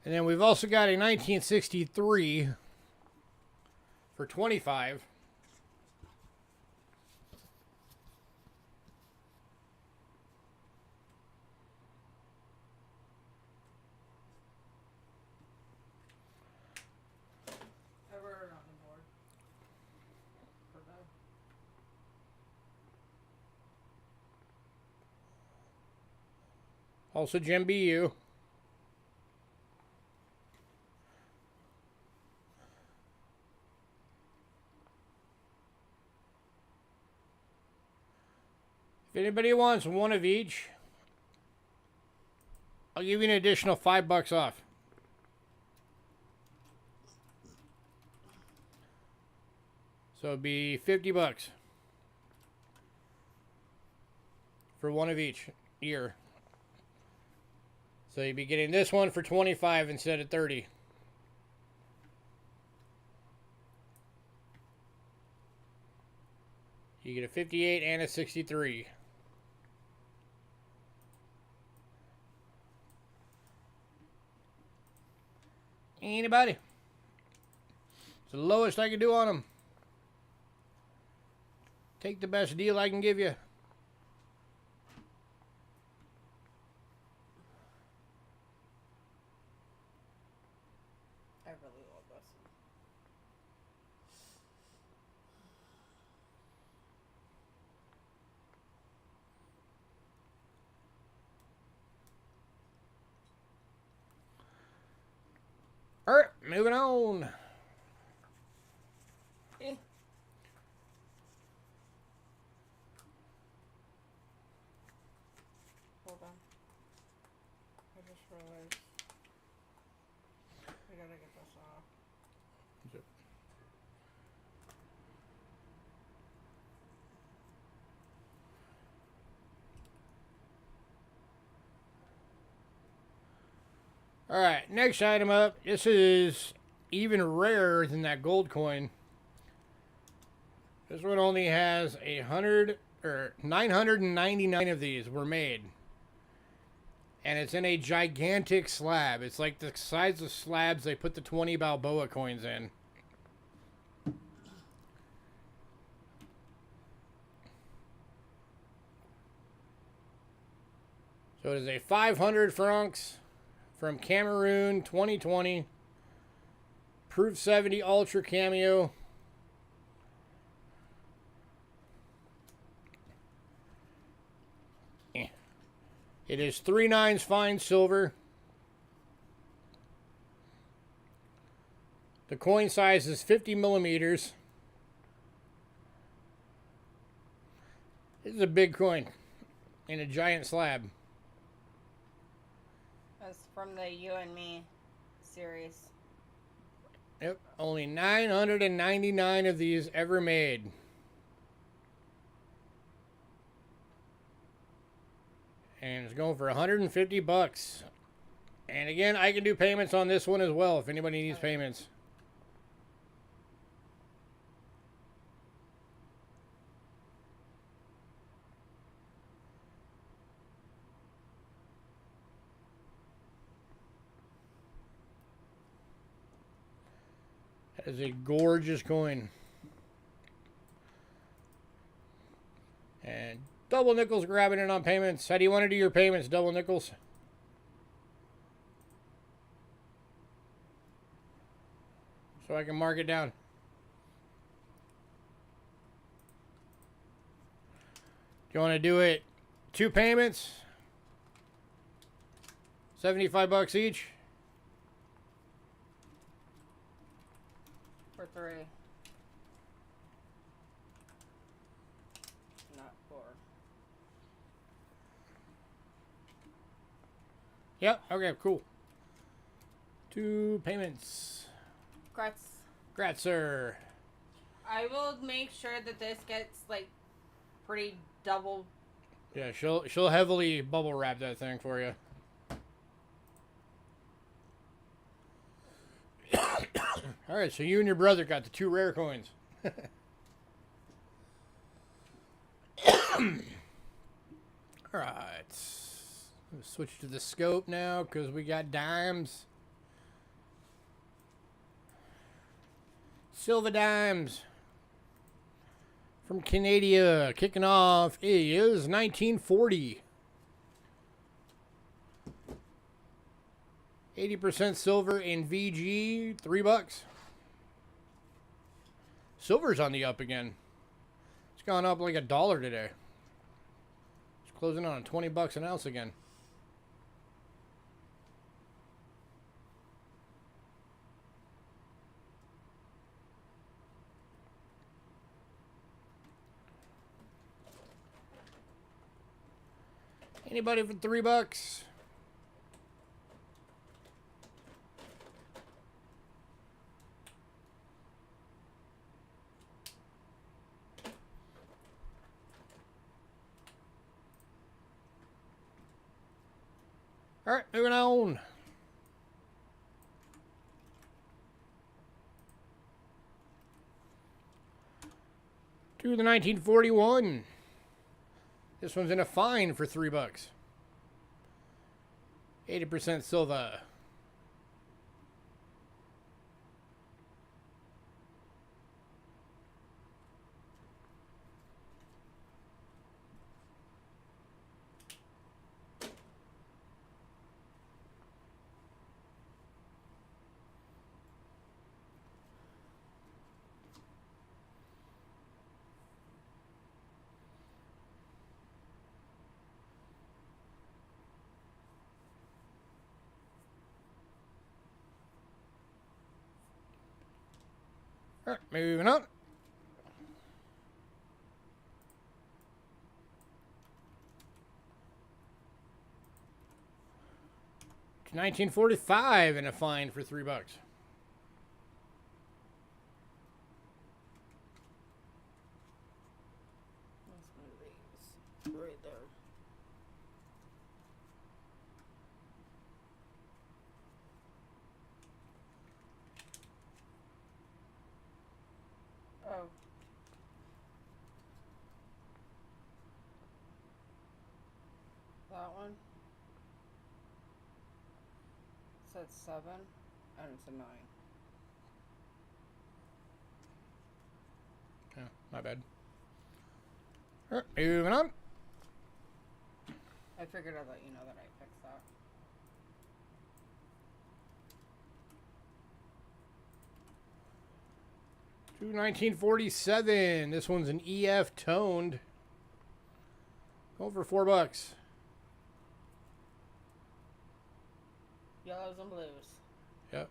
And then we've also got a 1963 for 25. I wrote it on the board. For Also, Jim BU. If anybody wants one of each, I'll give you an additional $5 off. So it'd be $50 for one of each year. So you'd be getting this one for $25 instead of $30. You get a 58 and a 63. Anybody? It's the lowest I can do on them. Take the best deal I can give you. I really love this. All right, moving on. Hold on. I just realized we gotta get this off. All right, next item up. This is even rarer than that gold coin. This one only has 999 of these were made. And it's in a gigantic slab. It's like the size of slabs they put the 20 Balboa coins in. So it is a 500 francs from Cameroon 2020. Proof 70 Ultra Cameo. It is 3/9 fine silver. The coin size is 50 millimeters. This is a big coin in a giant slab. That's from the You and Me series. Yep, only 999 of these ever made. And it's going for $150. And again, I can do payments on this one as well if anybody needs payments. That is a gorgeous coin. And Double Nickels grabbing it on payments. How do you want to do your payments, Double Nickels? So I can mark it down. Do you want to do it 2 payments? $75 each? For 3. Not 4. Yep, okay, cool. 2 payments. Gratzer. I will make sure that this gets like pretty double. Yeah, she'll heavily bubble wrap that thing for you. All right, so you and your brother got the 2 rare coins. All right, let's switch to the scope now because we got dimes. Silver dimes from Canada. Kicking off is 1940. 80% silver in VG, $3. Silver's on the up again. It's gone up like $1 today. It's closing on $20 an ounce again. Anybody for $3? All right, moving on. To the 1941. This one's in a fine for $3. 80% silver. All right, moving on. To 1945 and a fine for $3. That's one of these. Right there. Oh. That one. It said 7 and it's a 9. Yeah, my bad. All right, moving on. I figured I'd let you know that I fixed that. To 1947. This one's an EF toned. Over $4. Yellows and blues. Yep.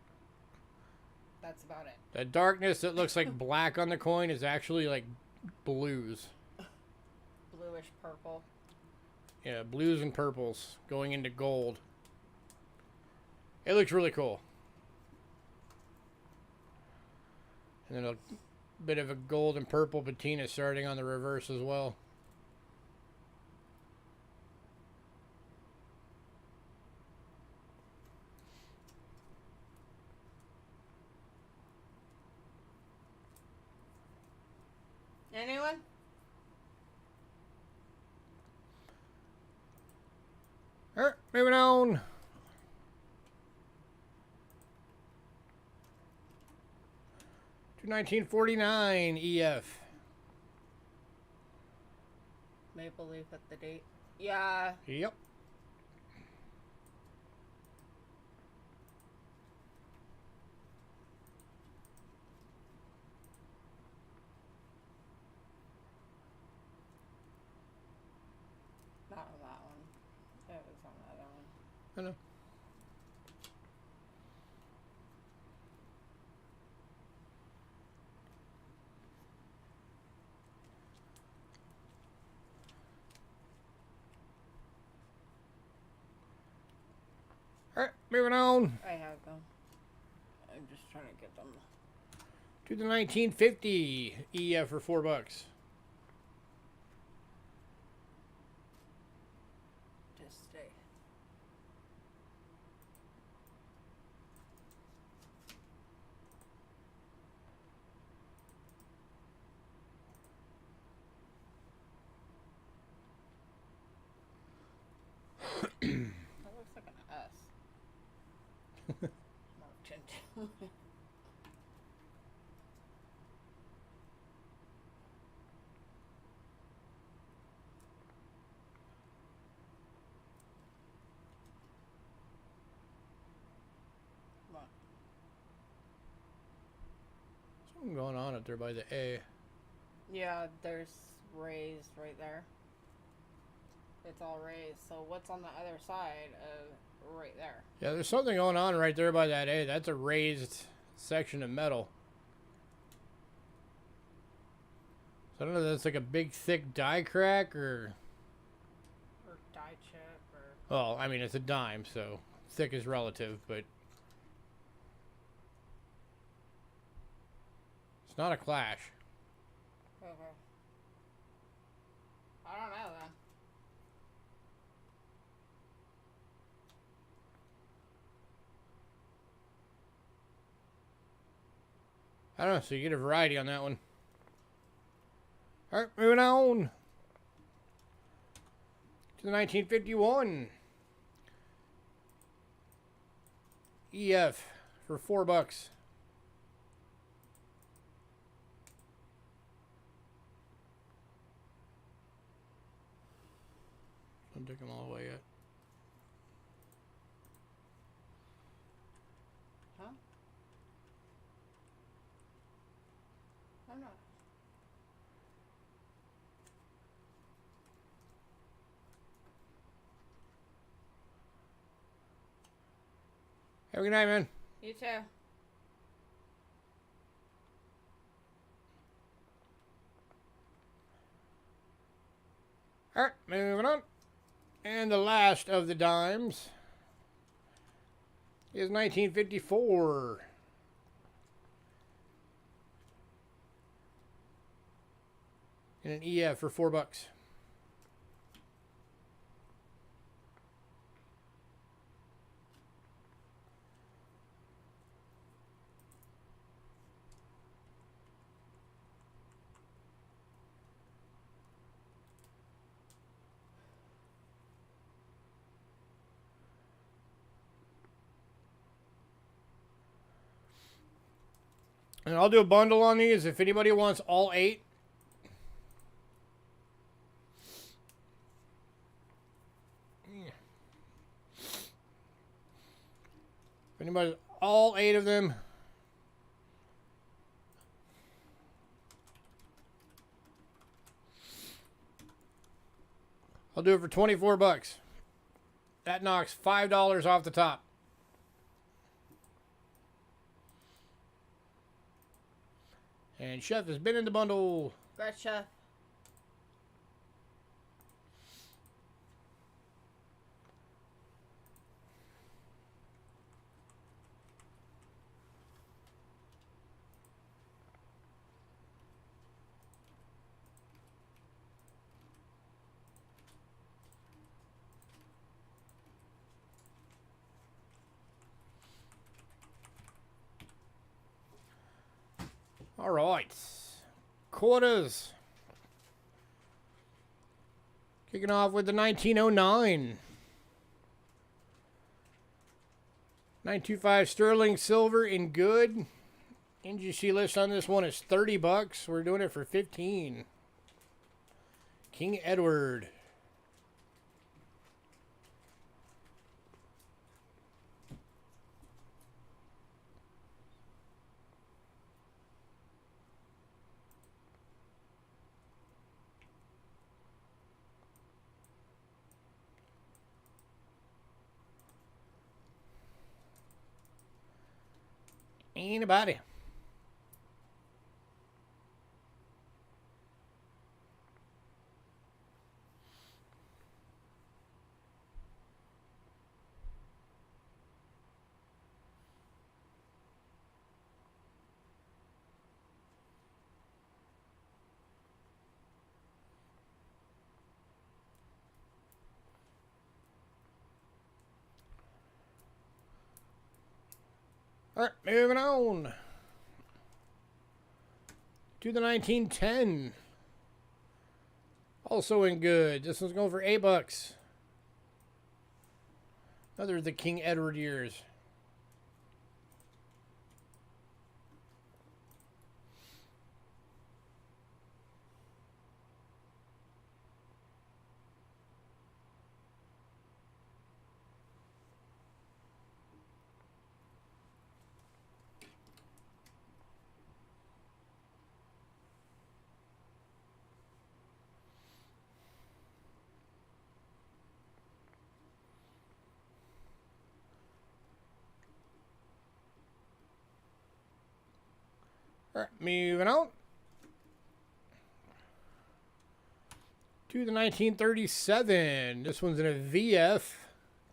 That's about it. The darkness that looks like black on the coin is actually like blues. Bluish purple. Yeah, blues and purples going into gold. It looks really cool. And then a bit of a gold and purple patina starting on the reverse as well. Anyone? All right, moving on. To 1949 EF. Maple leaf at the date. Yeah. Yep. Not on that one. It was on the other one. I know. All right, moving on. I have them. I'm just trying to get them. To the 1950 EF for $4. To stay. That looks like an S. Merchant. What? Something going on up there by the A. Yeah, there's raised right there. It's all raised. So what's on the other side of right there? Yeah, there's something going on right there by that A. That's a raised section of metal. So I don't know if that's like a big thick die crack or Or die chip. Well, I mean, it's a dime, so thick is relative, but it's not a clash. Okay. I don't know then. I don't know, so you get a variety on that one. Alright, moving on to the 1951 EF for $4. Don't take them all the way yet. Huh? I'm not. Have a good night, man. You too. Alright, moving on. And the last of the dimes is 1954. And an EF for $4. And I'll do a bundle on these if anybody wants all 8. If anybody, all 8 of them. I'll do it for $24. That knocks $5 off the top. And Chef has been in the bundle. Gotcha. All right. Quarters. Kicking off with the 1909. 925 sterling silver in good. NGC list on this one is $30. We're doing it for 15. King Edward. Anybody? All right, moving on to the 1910. Also in good. This one's going for $8. Another of the King Edward years. All right, moving on to the 1937. This one's in a VF.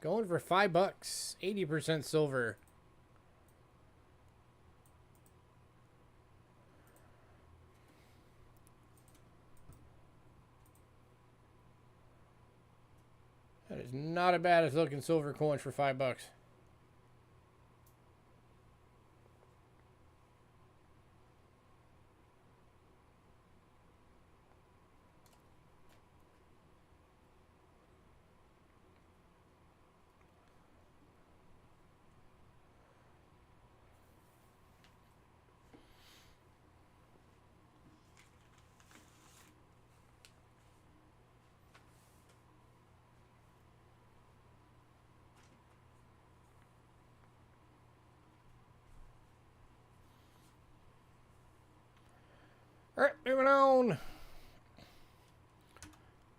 Going for $5. 80% silver. That is not a bad as looking silver coin for $5. All right, moving on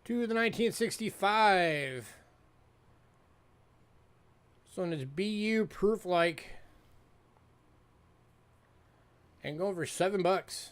to the 1965. This one is BU proof like, and going for $7.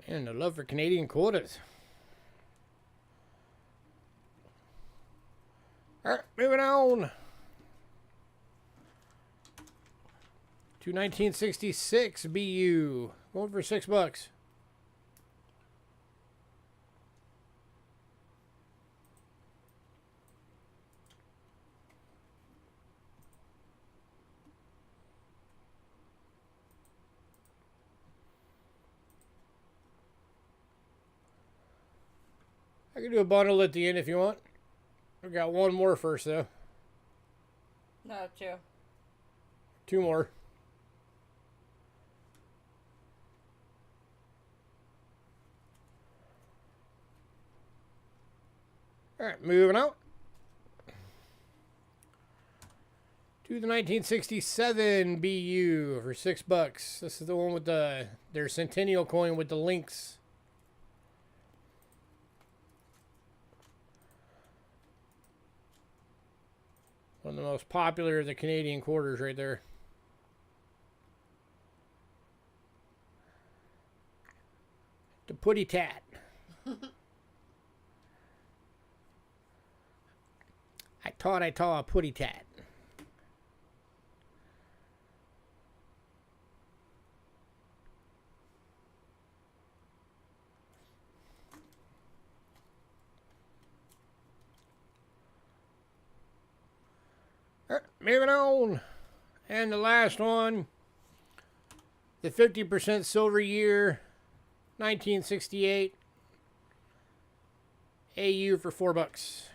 And the love for Canadian quarters. All right, moving on to 1966 BU. Going for $6. I can do a bundle at the end if you want. I've got one more first, though. No, two. Two more. All right, moving on to the 1967 BU for $6. This is the one with their Centennial coin with the links. One of the most popular of the Canadian quarters right there. The putty tat. I thought I saw a putty tat. Moving on. And the last one. The 50% silver year. 1968. AU for $4.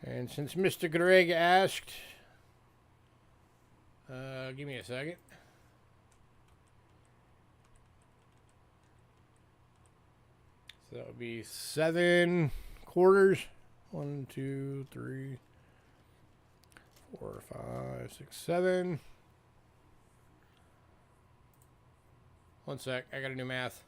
And since Mr. Greg asked, give me a second. So that would be 7 quarters. 1, 2, 3, 4, 5, 6, 7. One sec, I gotta do math.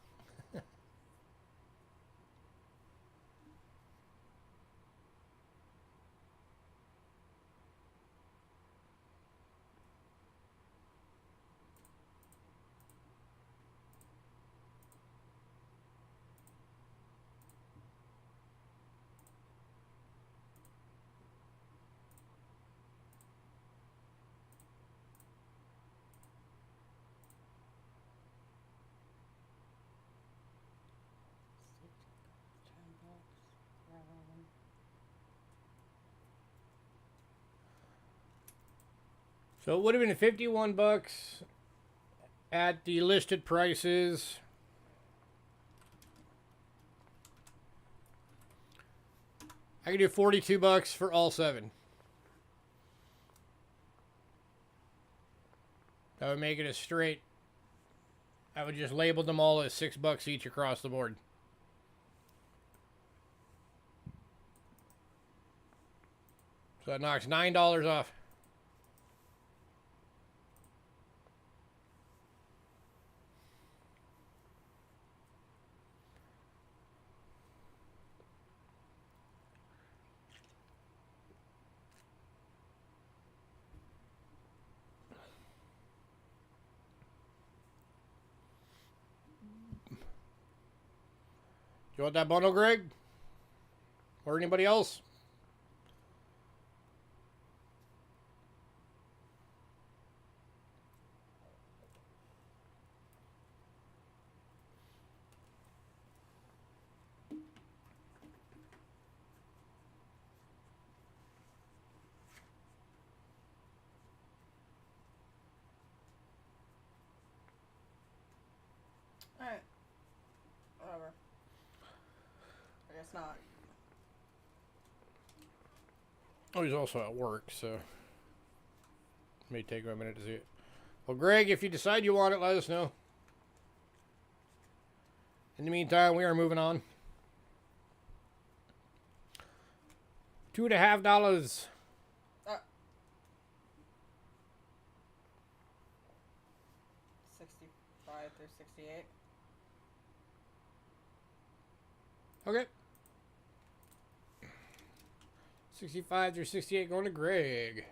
So it would have been $51 at the listed prices. I can do $42 for all 7. That would make it a straight. I would just label them all as $6 each across the board. So that knocks $9 off. Do you want that bundle, Greg? Or anybody else? Alright. Whatever. I guess not. Oh, he's also at work, so it may take him a minute to see it. Well, Greg, if you decide you want it, let us know. In the meantime, we are moving on. $2.50. 65 through 68. Okay. 65 through 68 going to Greg.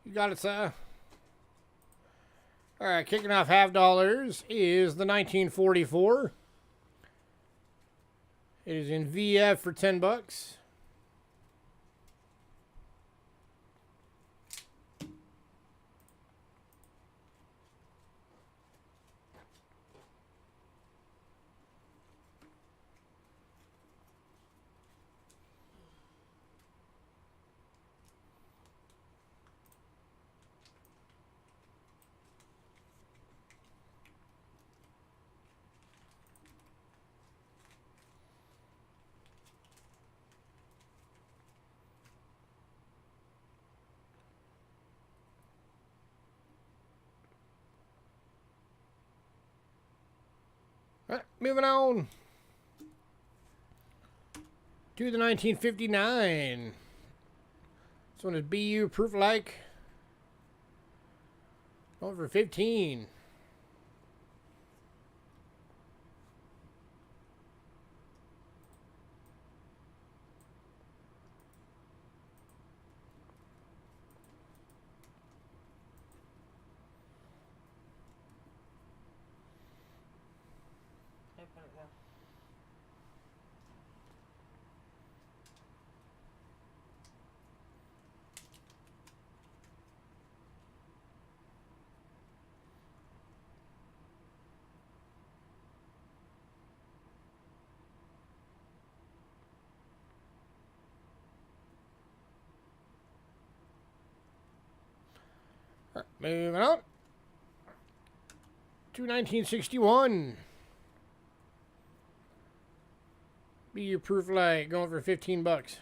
You got it, sir. All right, kicking off $50 is the 1944. It is in VF for $10. All right, moving on to the 1959. This one is BU Proof Like. Going for 15. I put it there. All right, moving on to 1961. BU Proof Like going for $15.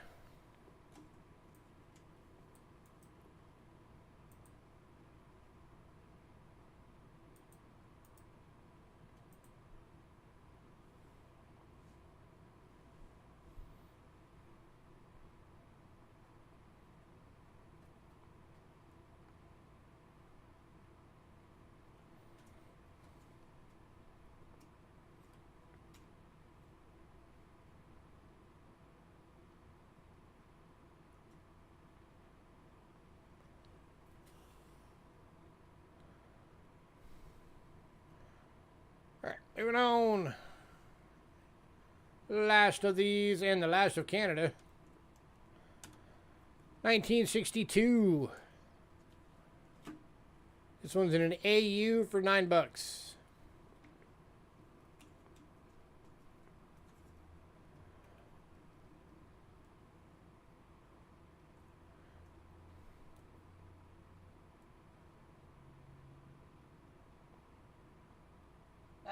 All right, moving on. Last of these and the last of Canada. 1962. This one's in an AU for $9.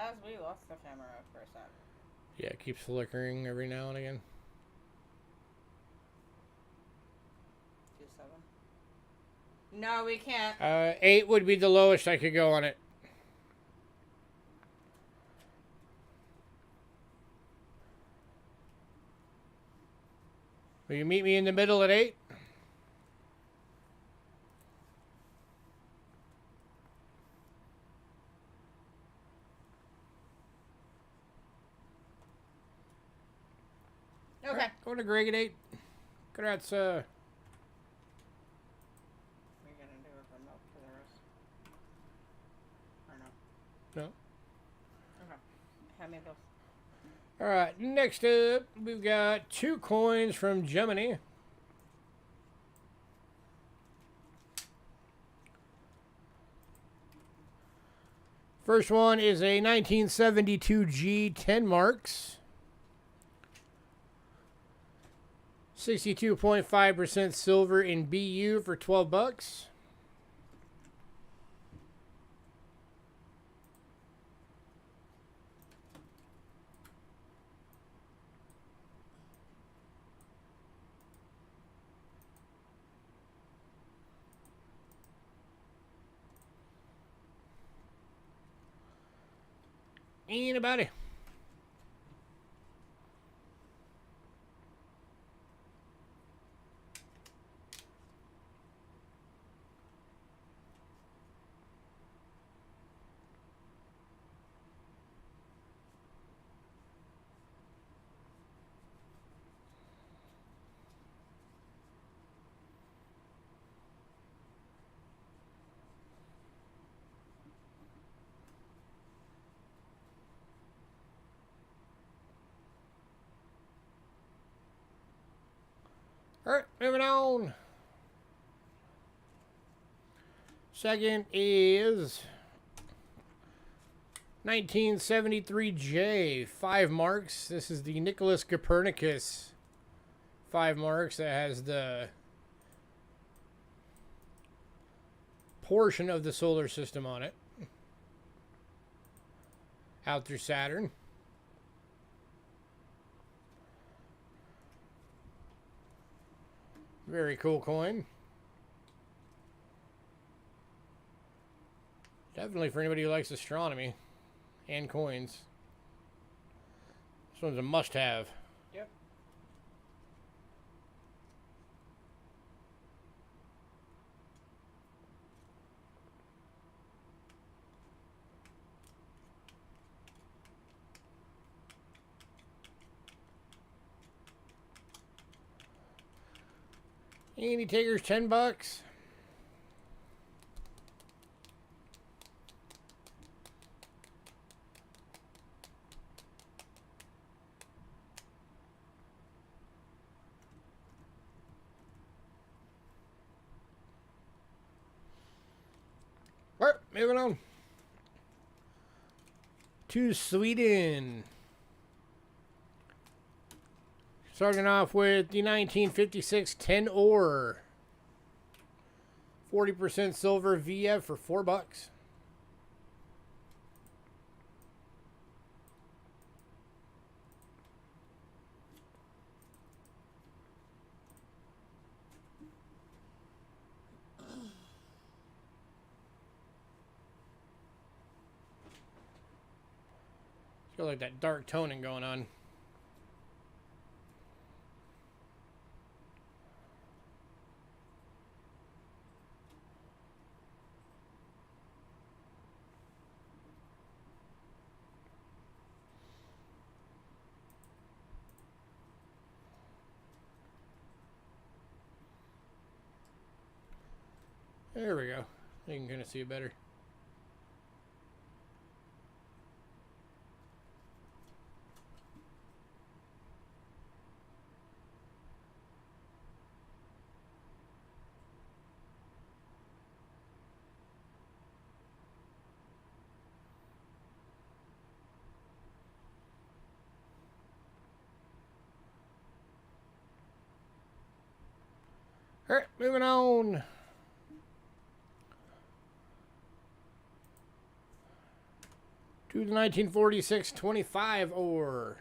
as we lost the camera for a sec. Yeah, it keeps flickering every now and again. 2.7. No, we can't. 8 would be the lowest I could go on it. Will you meet me in the middle at 8? Okay. Right, going to Greg at 8. Congrats, We're gonna do it for milk for the rest. Or no? No. Okay. Hand me those. Alright, next up, we've got 2 coins from Germany. First one is a 1972 G 10 marks. 62.5% silver in BU for 12 bucks. Anybody? Alright, moving on. Second is 1973J, 5 marks. This is the Nicholas Copernicus 5 marks that has the portion of the solar system on it. Out through Saturn. Very cool coin. Definitely for anybody who likes astronomy and coins. This one's a must-have. Yep. Any takers, 10 bucks. All right, moving on to Sweden. Starting off with the 1956 10 ore. 40% silver VF for 4 bucks. It's got like that dark toning going on. There we go. You can kind of see it better. All right, moving on. To the 1946 25 ore.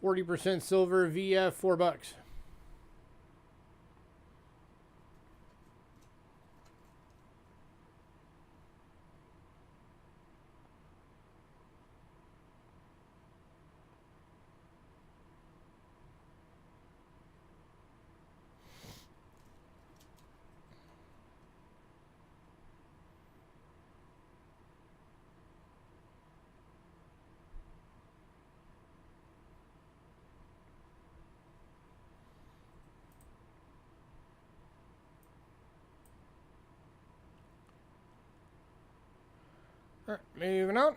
40% silver VF, $4. All right, moving on.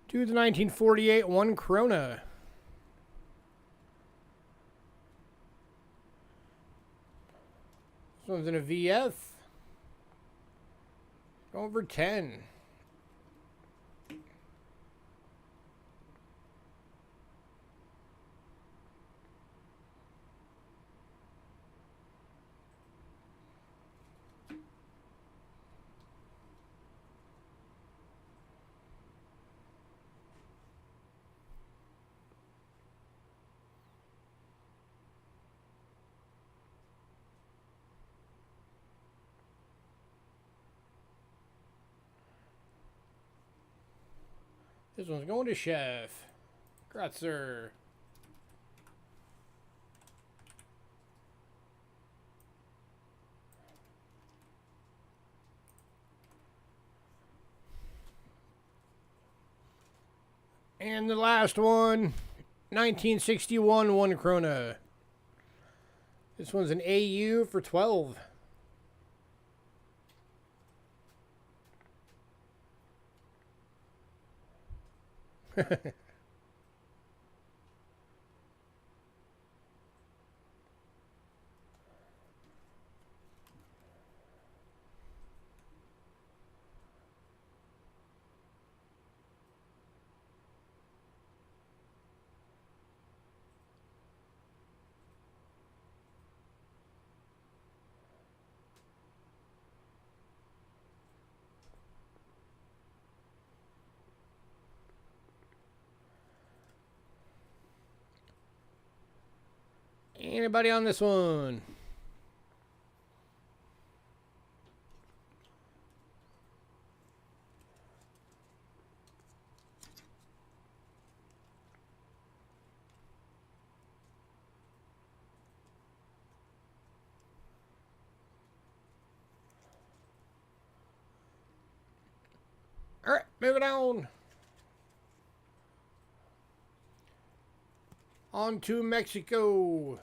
To the 1948 1 krona. This one's in a VF. Over 10. This one's going to Chef. Gratzer. And the last one, 1961 1 krona. This one's an AU for 12. Anybody on this one? All right, moving on. On to Mexico.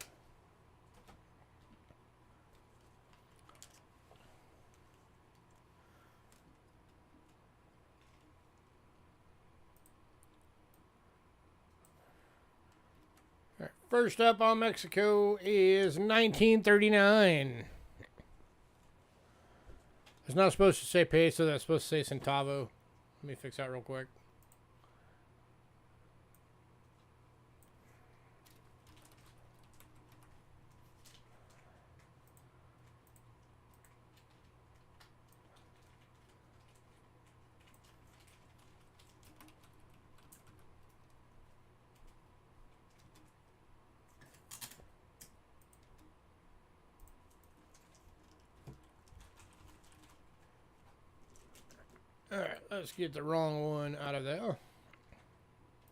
All right, first up on Mexico is 1939. It's not supposed to say peso, that's supposed to say centavo. Let me fix that real quick. Alright, let's get the wrong one out of there.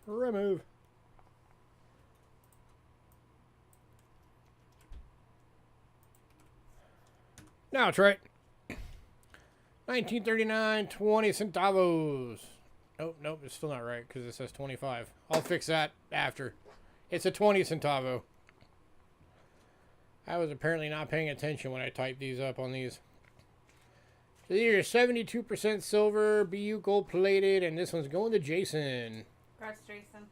Remove. Now it's right. 1939, 20 centavos. Oh, nope, it's still not right because it says 25. I'll fix that after. It's a 20 centavo. I was apparently not paying attention when I typed these up on these. So these are 72% silver, BU gold plated, and this one's going to Jason. Congrats, Jason.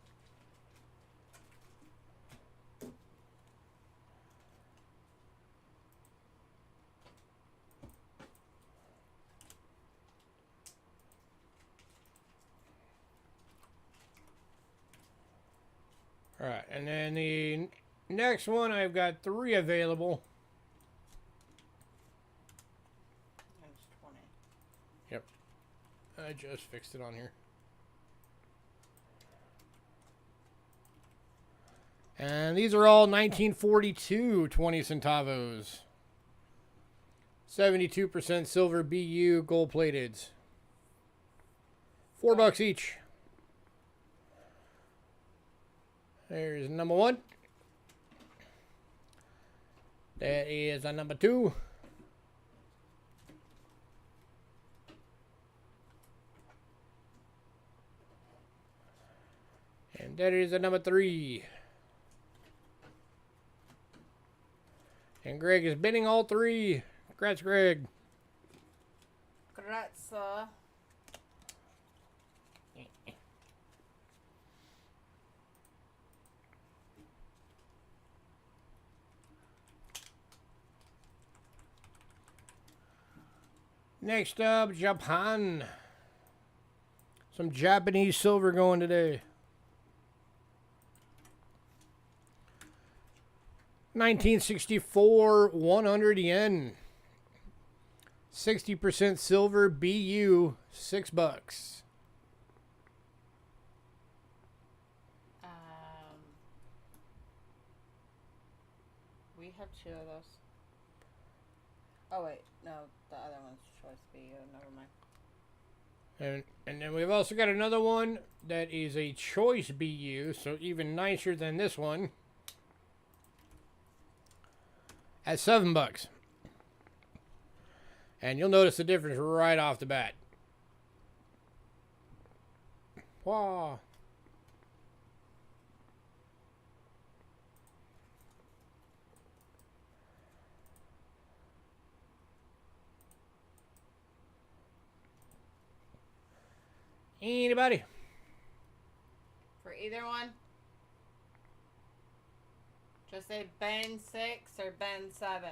Alright, and then the next one, I've got 3 available. Times 20. Yep. I just fixed it on here. And these are all 1942 20 centavos. 72% silver BU gold plated. $4 each. There's number 1. That is a number 2. And that is a number 3. And Greg is bidding all 3. Congrats, Greg. Congrats. Next up, Japan. Some Japanese silver going today. 1964, 100 yen. 60% silver, BU, $6. We have 2 of those. Oh wait, no, the other one's choice BU. Never mind. And then we've also got another one that is a choice BU, so even nicer than this one. At $7. And you'll notice the difference right off the bat. Wow. Anybody? For either one? Just say Ben 6 or Ben 7.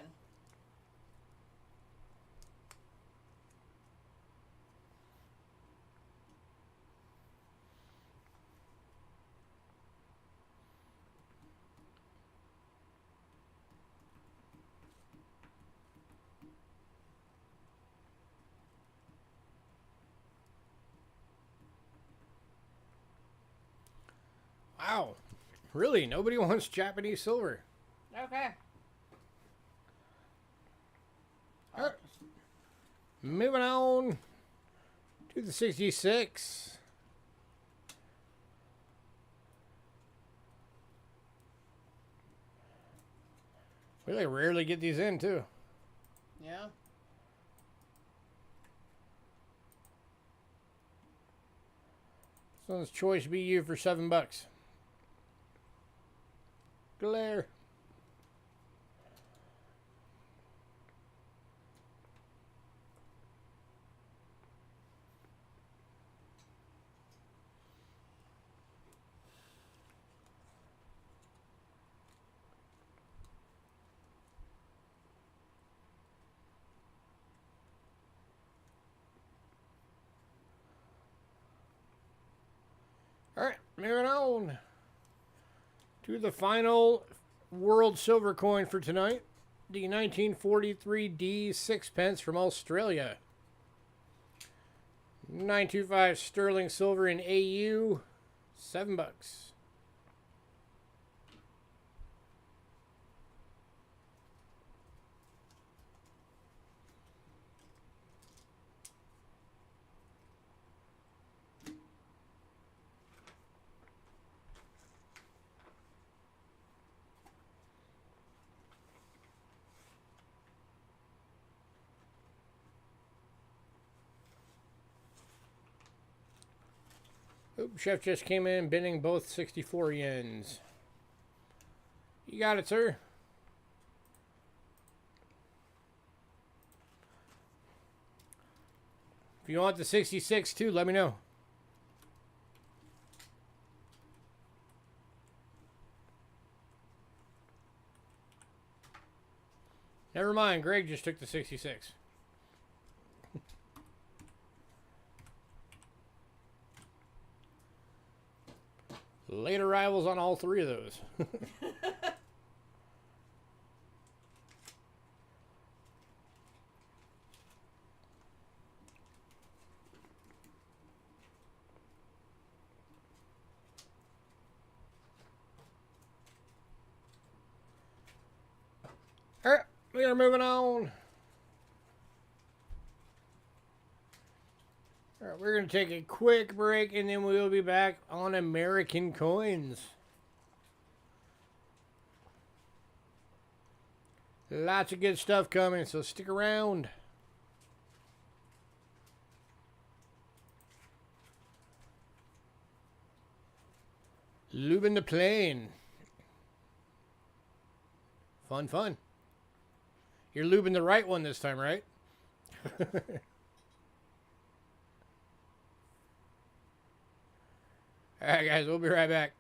Wow. Really? Nobody wants Japanese silver. Okay. Alright. Moving on to the 66. We like rarely get these in too. Yeah. This one's choice BU for $7. Glare. Alright, moving on to the final world silver coin for tonight. The 1943D 6 from Australia. 925 sterling silver in AU, $7. Oop, Chef just came in bidding both 64 yens. You got it, sir. If you want the 66 too, let me know. Never mind, Greg just took the 66. Late arrivals on all three of those. Alright, we are moving on. Alright, we're going to take a quick break and then we'll be back on American coins. Lots of good stuff coming, so stick around. Lubing the plane. Fun, fun. You're lubing the right one this time, right? Alright, guys, we'll be right back.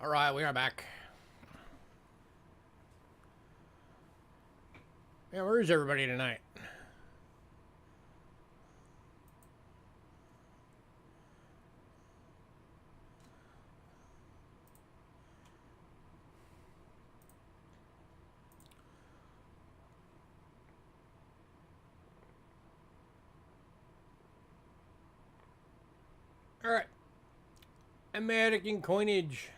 All right, we are back. Yeah, where is everybody tonight? All right. American coinage.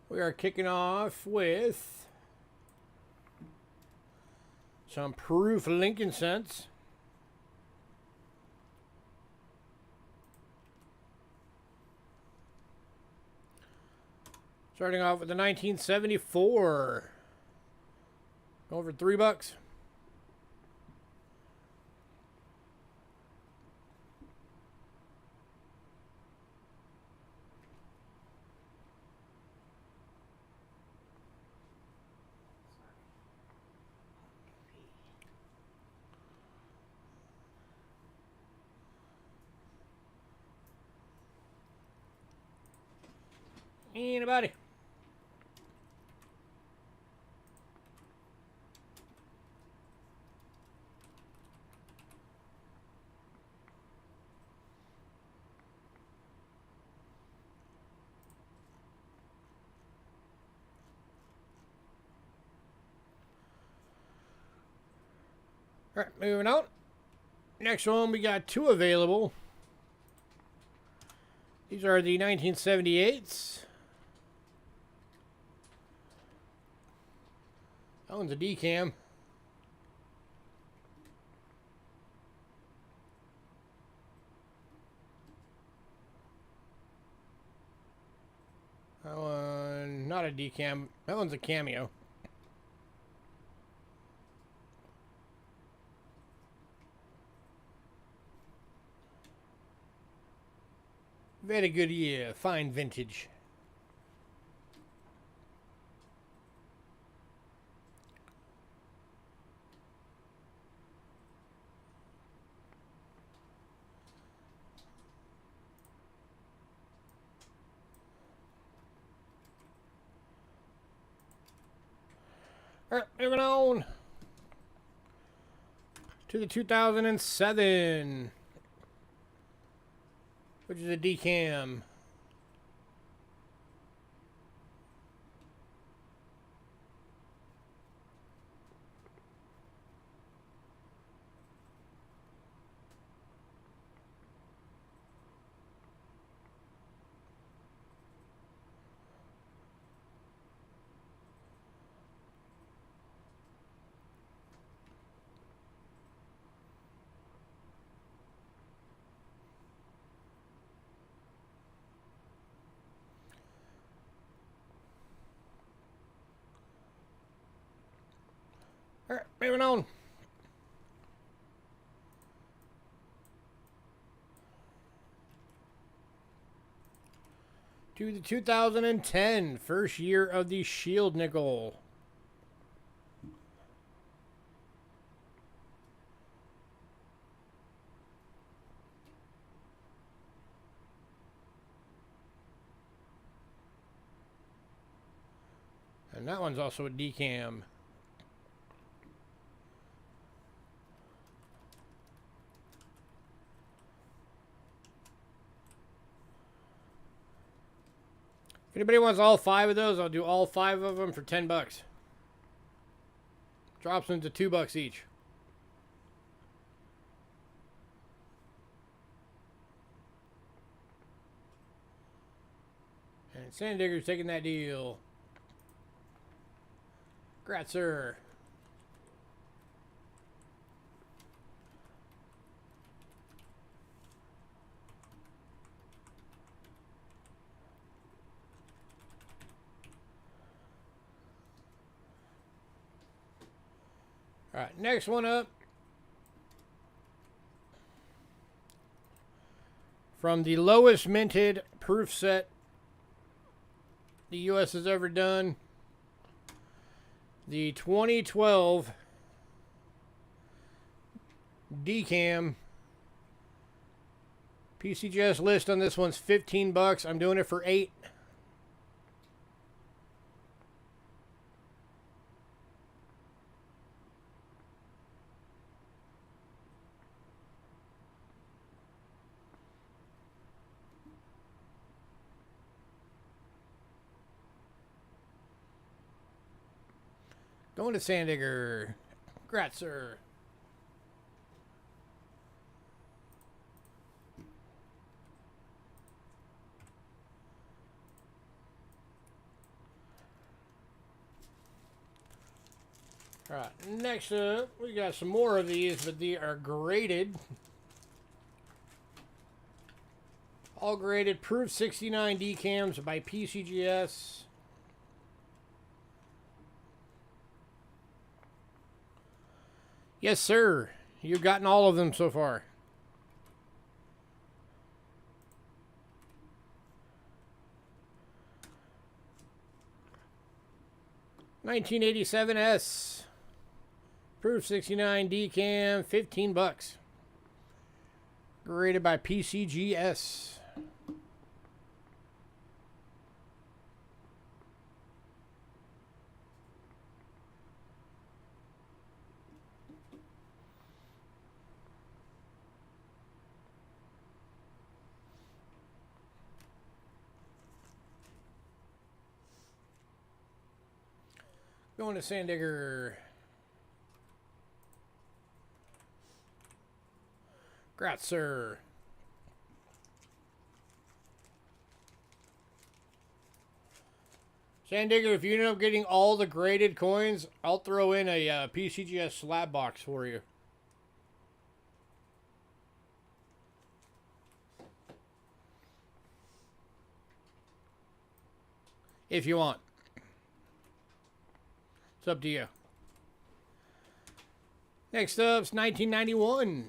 We are kicking off with some proof Lincoln cents. Starting off with the 1974. Going for $3. Anybody? All right, moving on. Next one, we got two available. These are the 1978s. That one's a decam. That one, not a decam. That one's a cameo. Very good year. Fine vintage. All right, moving on to the 2007, which is a decam. All right, moving on. To the 2010, first year of the Shield nickel. And that one's also a decam. If anybody wants all 5 of those, I'll do all 5 of them for $10. Drops them to $2 each. And Sandigger's taking that deal. Congrats, sir. All right, next one up. From the lowest minted proof set the U.S. has ever done, the 2012 decam. PCGS list on this one's $15. I'm doing it for 8. Going to Sandigger. Gratzer. Alright, next up, we got some more of these, but they are graded. All graded Proof 69 decams by PCGS. Yes, sir. You've gotten all of them so far. $1987S. Proof 69 decam, $15. Graded by PCGS. Going to Sandigger. Gratzer. Sandigger, if you end up getting all the graded coins, I'll throw in a PCGS slab box for you. If you want. It's up to you. Next up's 1991.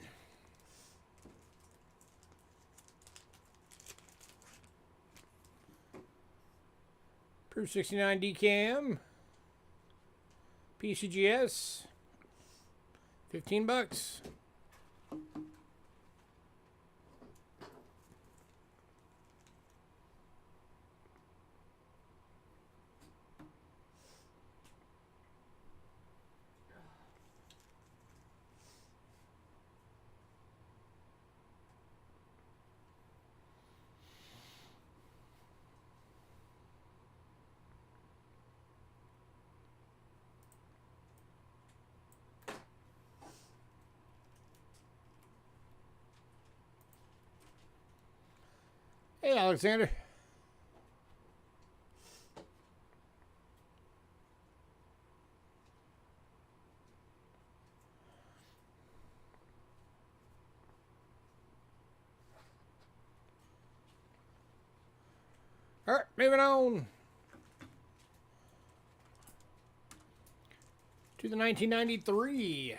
Proof 69 decam. PCGS. $15. Hey, Alexander. All right, moving on to the 1993.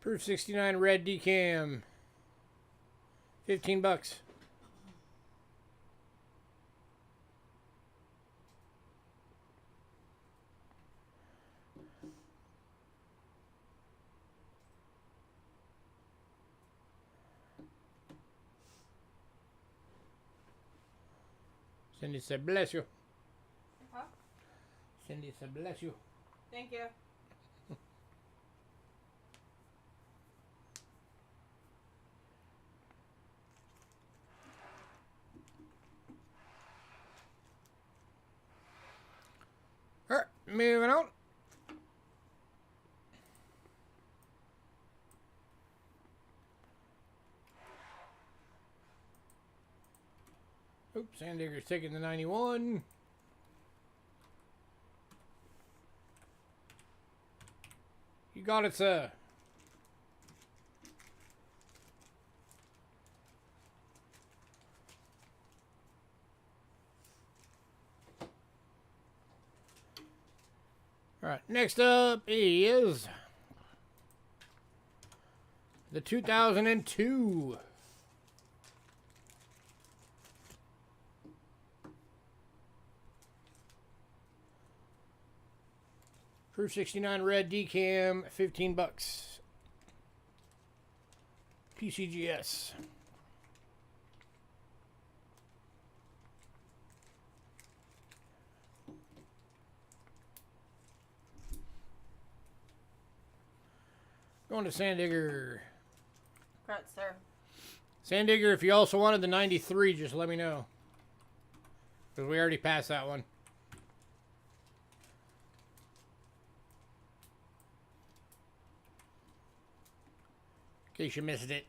Proof 69 red decam. $15. Cindy said, bless you. Huh? Cindy said, bless you. Thank you. All right, moving on. Oops, Sandigger's taking the 91. You got it, sir. All right, next up is the 2002. Proof 69 red decam, 15 bucks. PCGS. Going to Sandigger. Correct, sir. Sandigger, if you also wanted the 93, just let me know. Because we already passed that one. In case you missed it.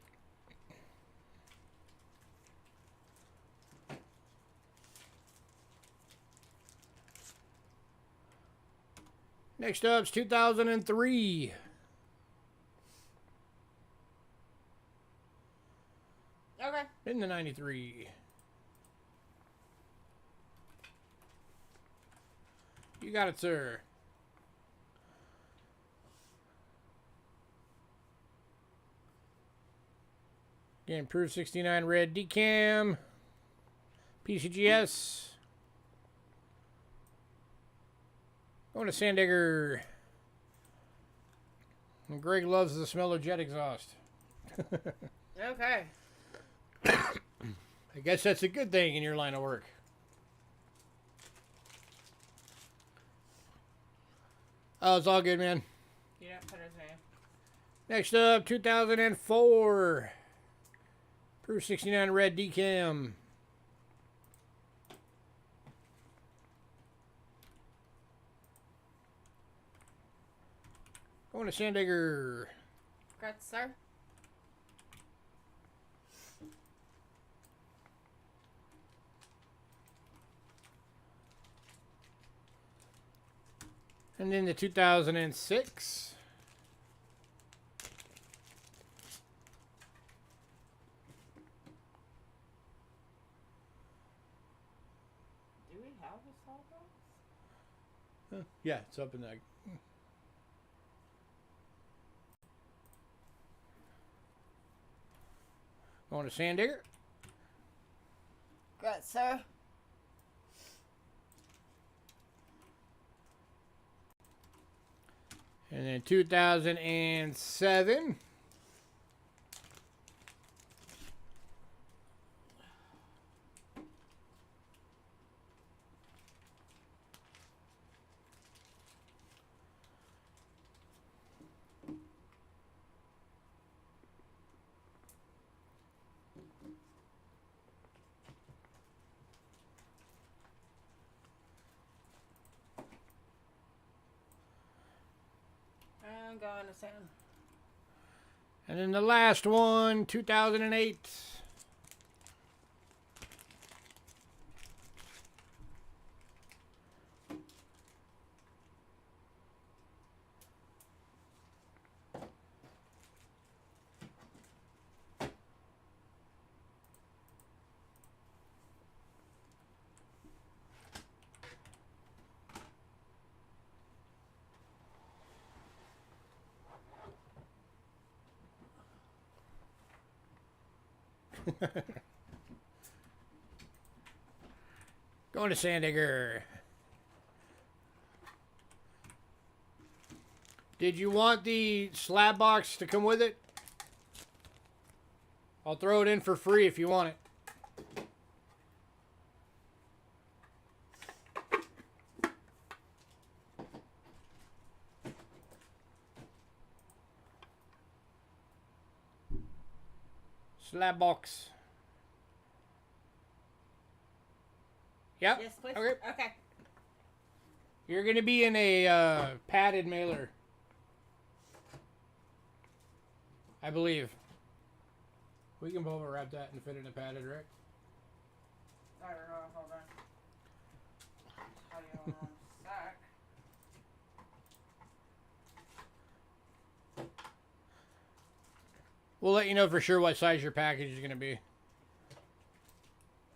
Next up's 2003. Okay. In the 93. You got it, sir. Again, Proof 69 red decam. PCGS. Going to Sandigger. And Greg loves the smell of jet exhaust. Okay. I guess that's a good thing in your line of work. Oh, it's all good, man. You didn't put his name. Next up, 2004. Proof 69 red decam. Going to Sandigger. Correct, sir. And then the 2006. Do we have a small box? Yeah, it's up in that. Going to Sandigger. Correct, sir. And then 2007. I'm going to Sam. And then the last one, 2008. Going to Sandigger. Did you want the slab box to come with it? I'll throw it in for free if you want it. Slab box. Yep. Yes, please. Okay. Okay. You're going to be in a padded mailer. I believe. We can bubble wrap that and fit it in a padded, right? I don't know. Hold on. How do you want sack? We'll let you know for sure what size your package is going to be.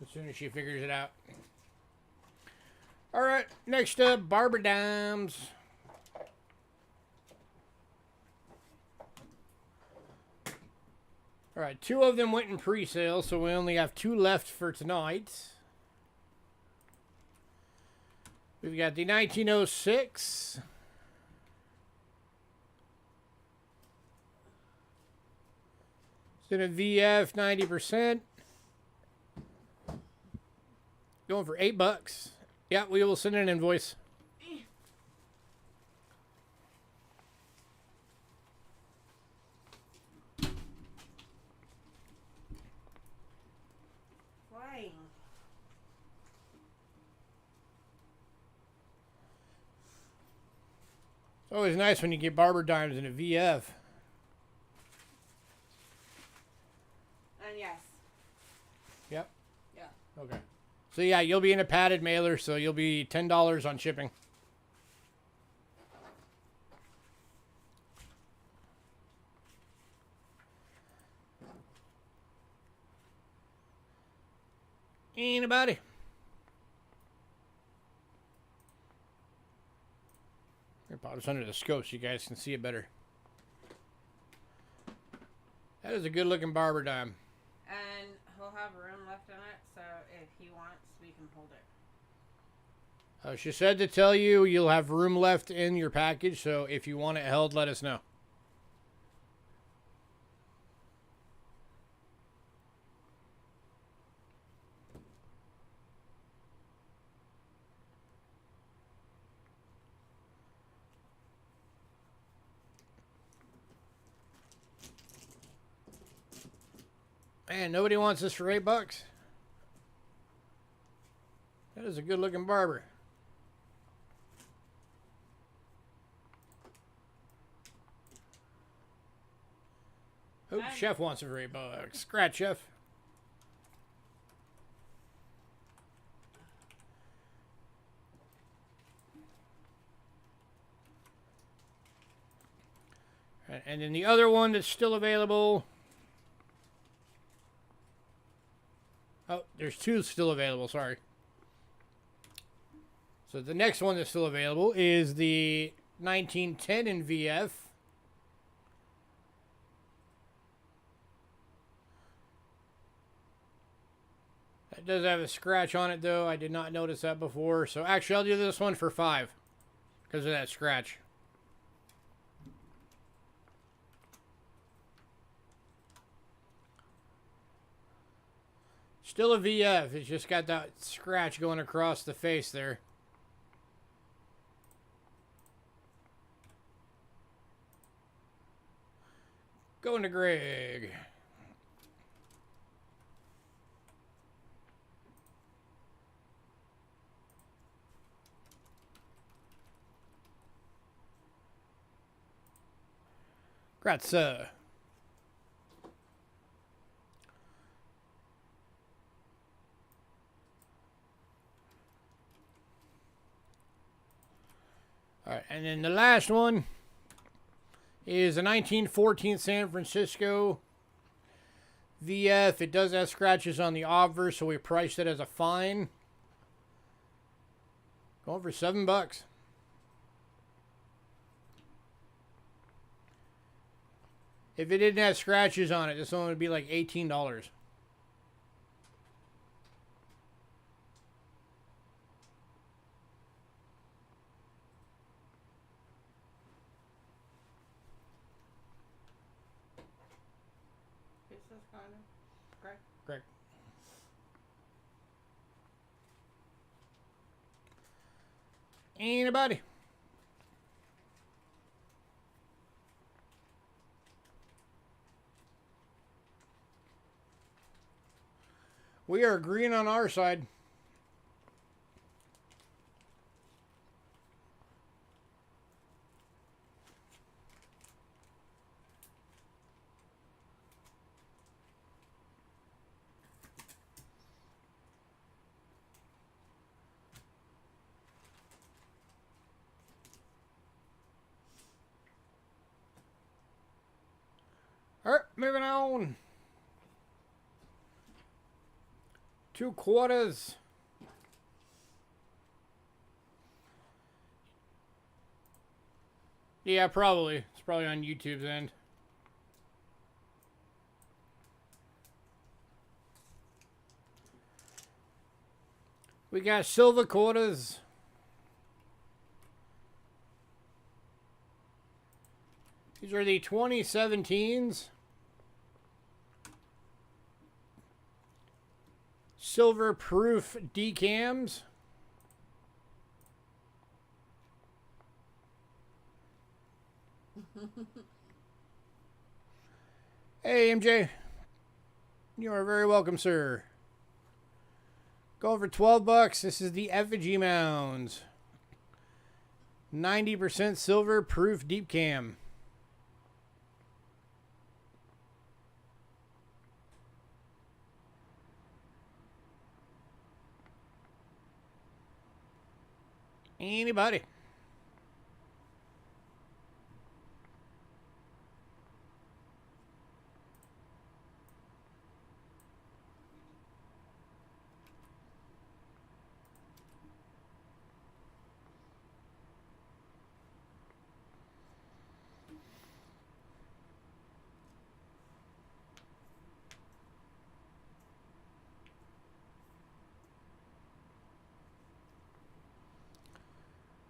As soon as she figures it out. Alright, next up, Barber Dimes. Alright, 2 of them went in pre-sale, so we only have 2 left for tonight. We've got the 1906. Then a VF 90%. Going for $8. Yeah, we will send an invoice. Flying. It's always nice when you get barber dimes in a VF. And yes. Yep. Yeah. Okay. So yeah, you'll be in a padded mailer, so you'll be $10 on shipping. Anybody? Here, pop this under the scope so you guys can see it better. That is a good looking barber dime. And he'll have room left in it, so if he wants, we can hold it. She said to tell you you'll have room left in your package, so if you want it held, let us know. Man, nobody wants this for $8. That is a good looking barber. Hope Chef wants it for $8. Scratch, Chef. And then the other one that's still available. Oh, there's two still available, sorry. So the next one that's still available is the 1910 in VF. That does have a scratch on it, though. I did not notice that before. So actually, I'll do this one for $5 because of that scratch. Still a VF. It's just got that scratch going across the face there. Going to Greg. Grazie. All right, and then the last one is a 1914 San Francisco VF. It does have scratches on the obverse, so we priced it as a fine. Going for $7. If it didn't have scratches on it, this one would be like $18. Correct. Anybody? We are green on our side. All right, moving on. 2 quarters. Yeah, probably. It's probably on YouTube's end. We got silver quarters. These are the 2017s. silver proof decams. Hey, MJ. You are very welcome, sir. Go for 12 bucks. This is the effigy mounds. 90% silver proof deep cam. Anybody?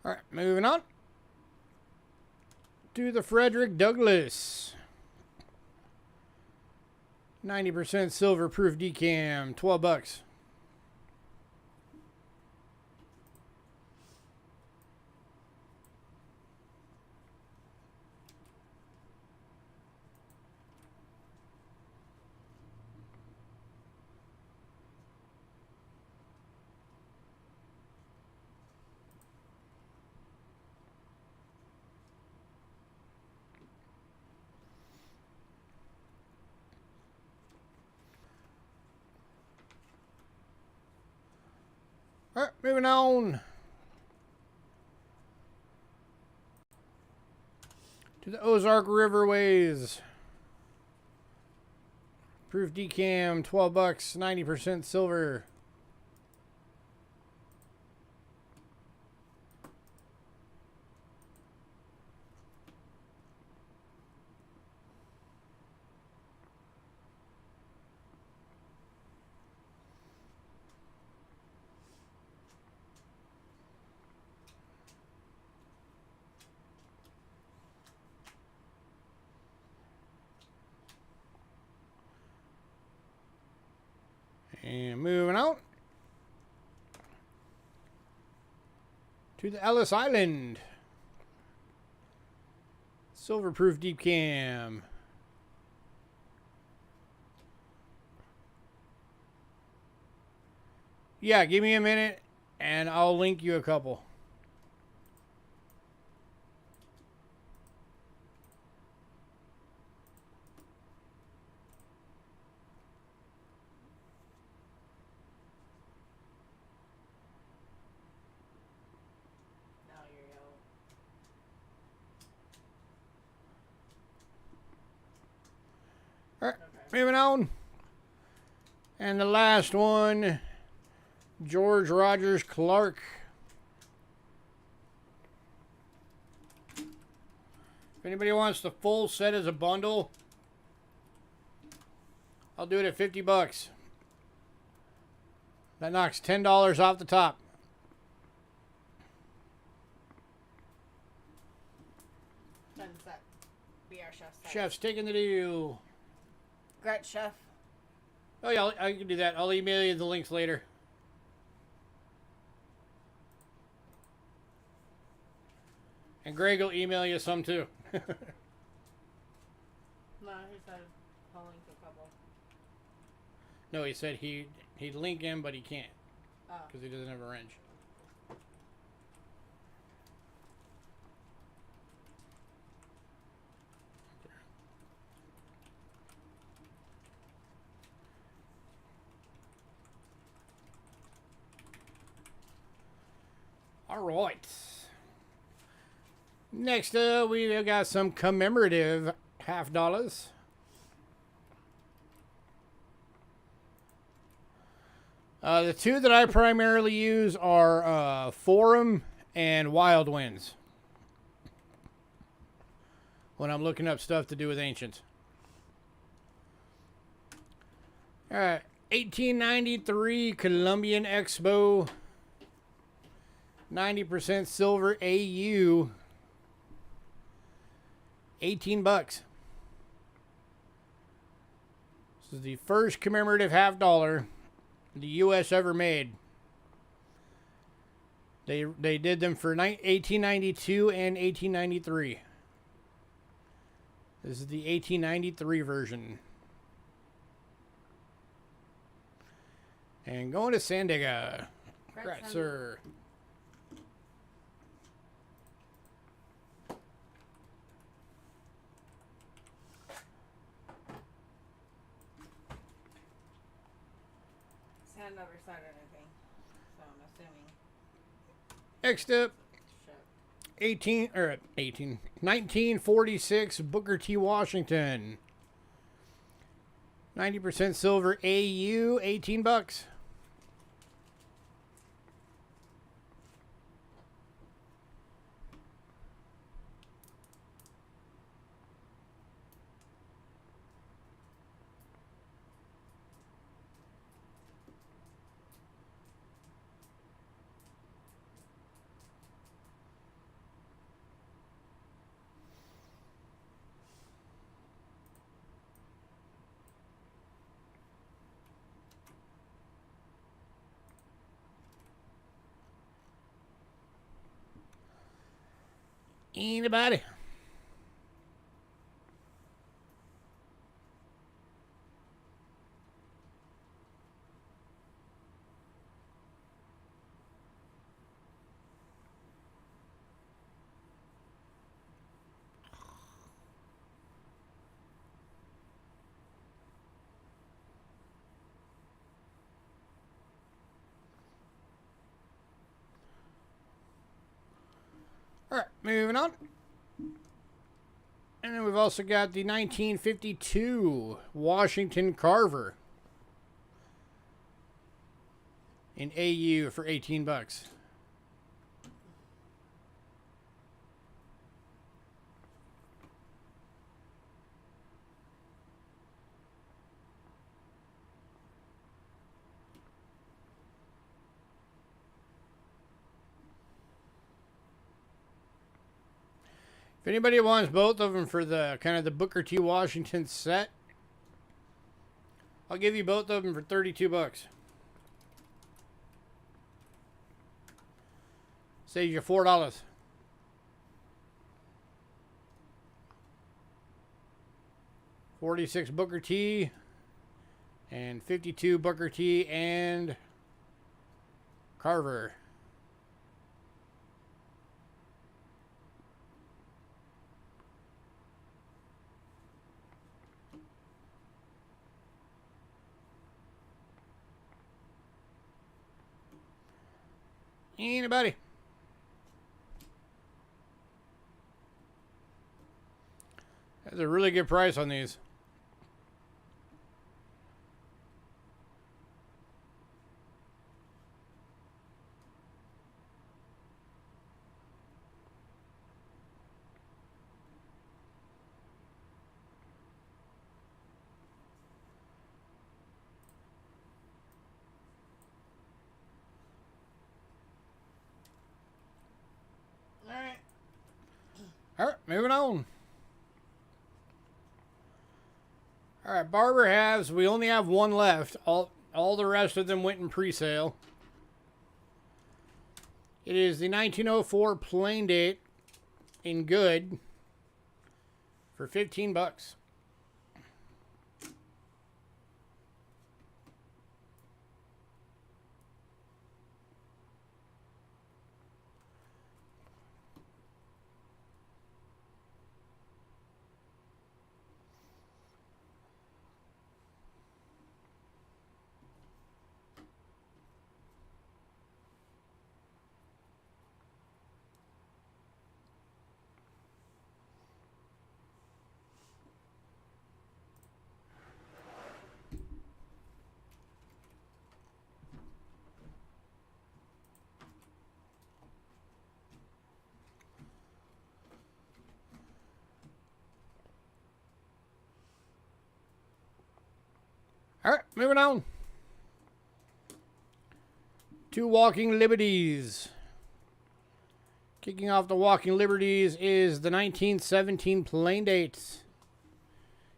All right, moving on to the Frederick Douglass. 90% silver proof decam, 12 bucks. All right, moving on to the Ozark Riverways. Proof decam, 12 bucks, 90% silver. And moving on to the Ellis Island. Silver proof deep cam. Yeah, give me a minute and I'll link you a couple. Now you're yellow. All right, Okay. moving on. And the last one, George Rogers Clark. If anybody wants the full set as a bundle, I'll do it at 50 bucks. That knocks $10 off the top. Then that be our chef's side. Chef's taking the deal. Great, chef. Oh yeah, I can do that. I'll email you the links later. And Greg will email you some too. No, he said I'll link a couple. No, he said he'd link him, but he can't Oh. because he doesn't have a wrench. All right. Next up, we've got some commemorative $50. The two that I primarily use are Forum and Wild Winds when I'm looking up stuff to do with ancients. All right, 1893 Columbian Expo, 90% silver AU, 18 bucks. This is the first commemorative $50. the U.S. ever made. They did them for 1892 and 1893. This is the 1893 version. And going to Sandiga. Right, sir. Had never said anything, so I'm assuming. Next up, 1946 Booker T. Washington. 90% silver AU, $18. Anybody? All right, moving on. And then we've also got the 1952 Washington Carver in AU for $18. If anybody wants both of them for the kind of the Booker T. Washington set, I'll give you both of them for $32. Saves you $4. $46 Booker T and $52 Booker T and Carver. Anybody? That's a really good price on these. All right, moving on. All right, barber halves. We only have one left. All the rest of them went in pre-sale. It is the 1904 plain date in good for $15. All right, moving on. Two Walking Liberties. Kicking off the Walking Liberties is the 1917 plain dates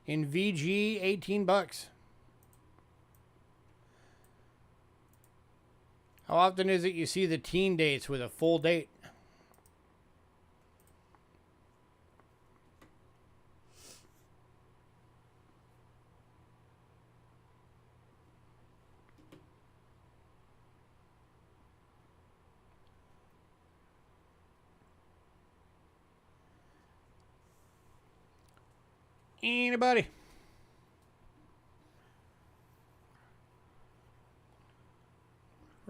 in VG, $18. How often is it you see the teen dates with a full date? Anybody?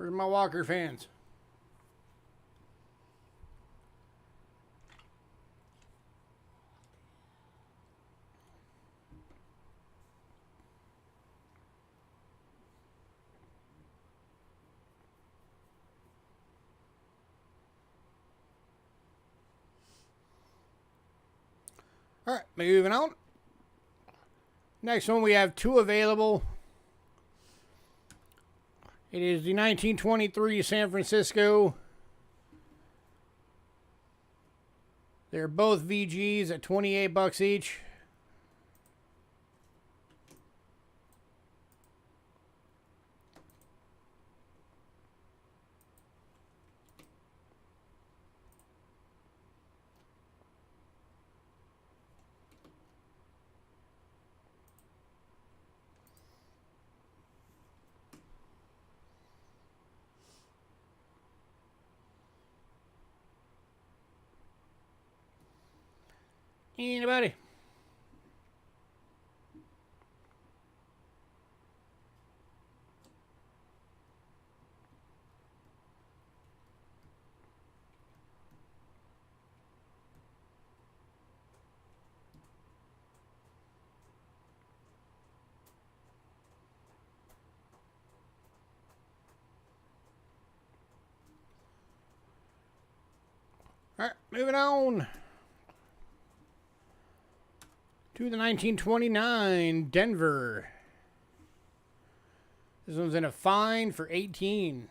Where's my Walker fans? All right, moving on. Next one, we have two available. It is the 1923 San Francisco. They're both VGs at 28 bucks each. Anybody? All right, moving on to the 1929 Denver. This one's in a fine for 18.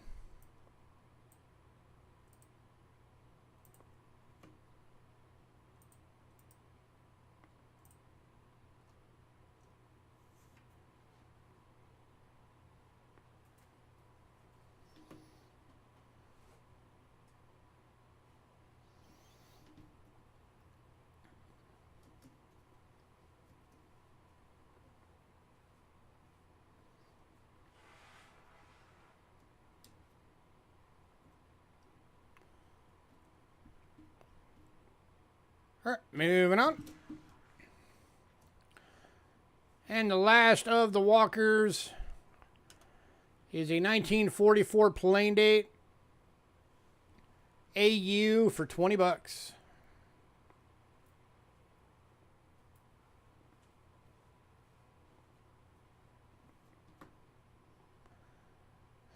All right, moving on. And the last of the Walkers is a 1944 plain date AU for 20 bucks.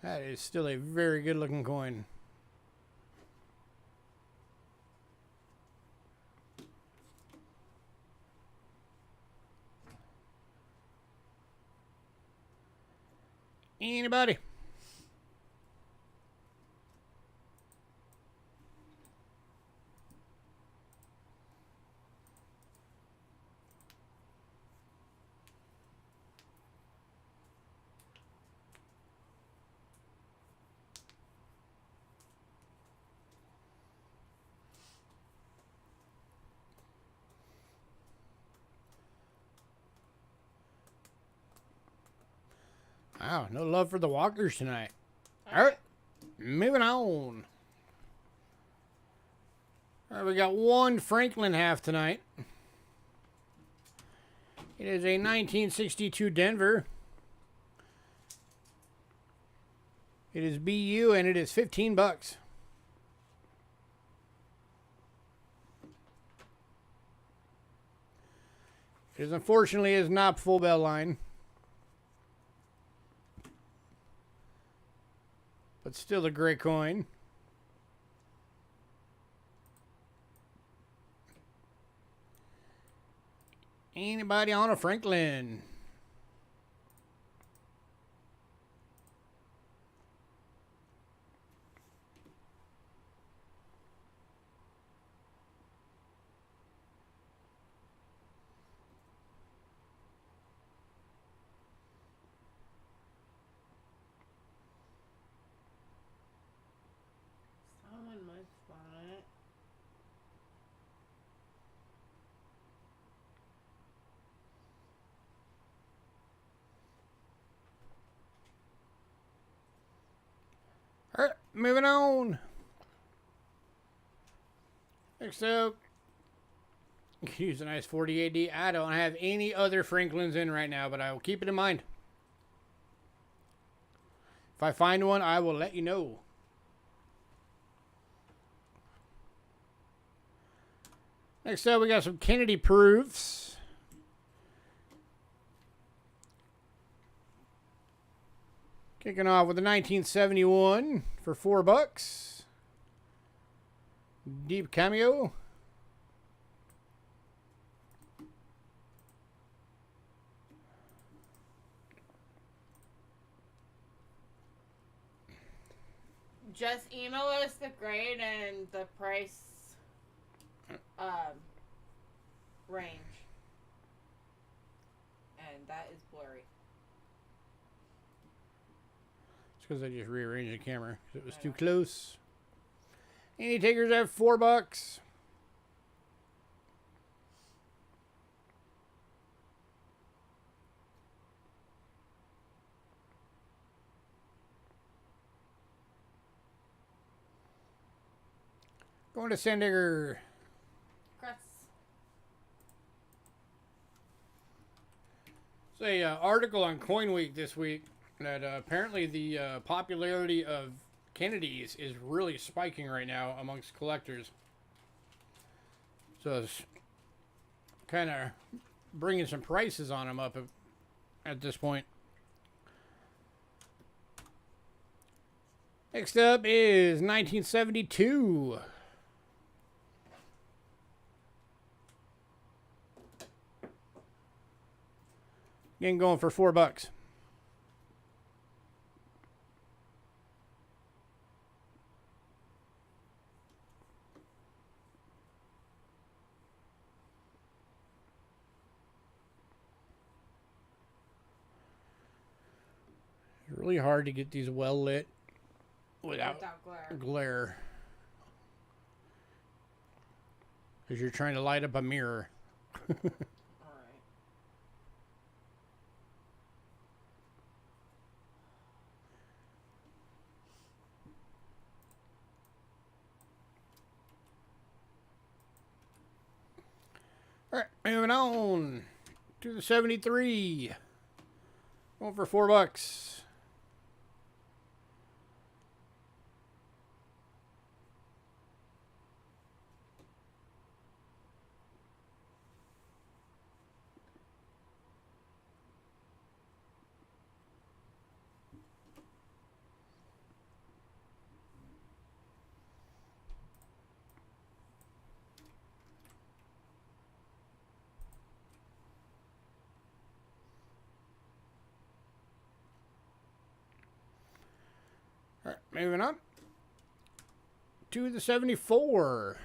That is still a very good looking coin. Anybody? Wow, no love for the Walkers tonight. All right, moving on. All right, we got one Franklin half tonight. It is a 1962 Denver. It is BU and it is 15 bucks. It is unfortunately is not full bell line. But still a great coin. Anybody on a Franklin? moving on. Next up, you can use a nice 40 AD. I don't have any other Franklins in right now, but I will keep it in mind. If I find one, I will let you know. Next up, we got some Kennedy proofs. Kicking off with a 1971 for $4. Deep cameo. Just email us the grade and the price range. And that is blurry. It's because I just rearranged the camera because it was too close. Any takers have $4. Going to Sandigger. Chris. It's a article on Coin Week this week that apparently the popularity of Kennedys is really spiking right now amongst collectors. So it's kind of bringing some prices on them up at this point. Next up is 1972. Again, going for $4. It's really hard to get these well lit without glare. Because you're trying to light up a mirror. Alright, moving on to the 73. Going for $4. Alright, moving on to the 74.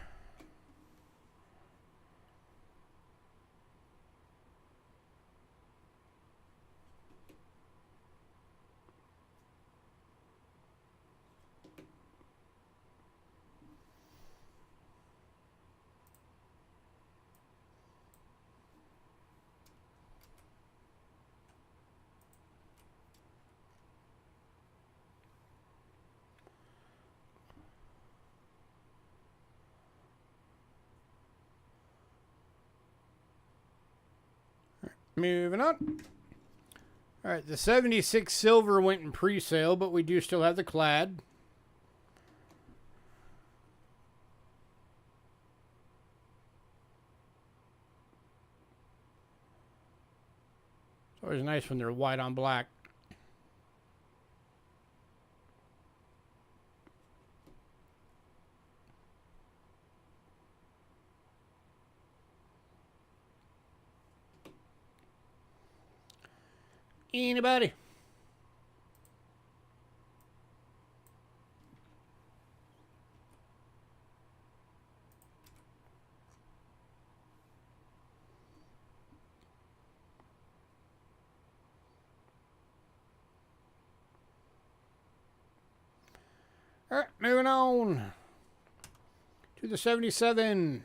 Moving on. All right, the 76 silver went in pre-sale, but we do still have the clad. It's always nice when they're white on black. Anybody? All right, moving on to the 77.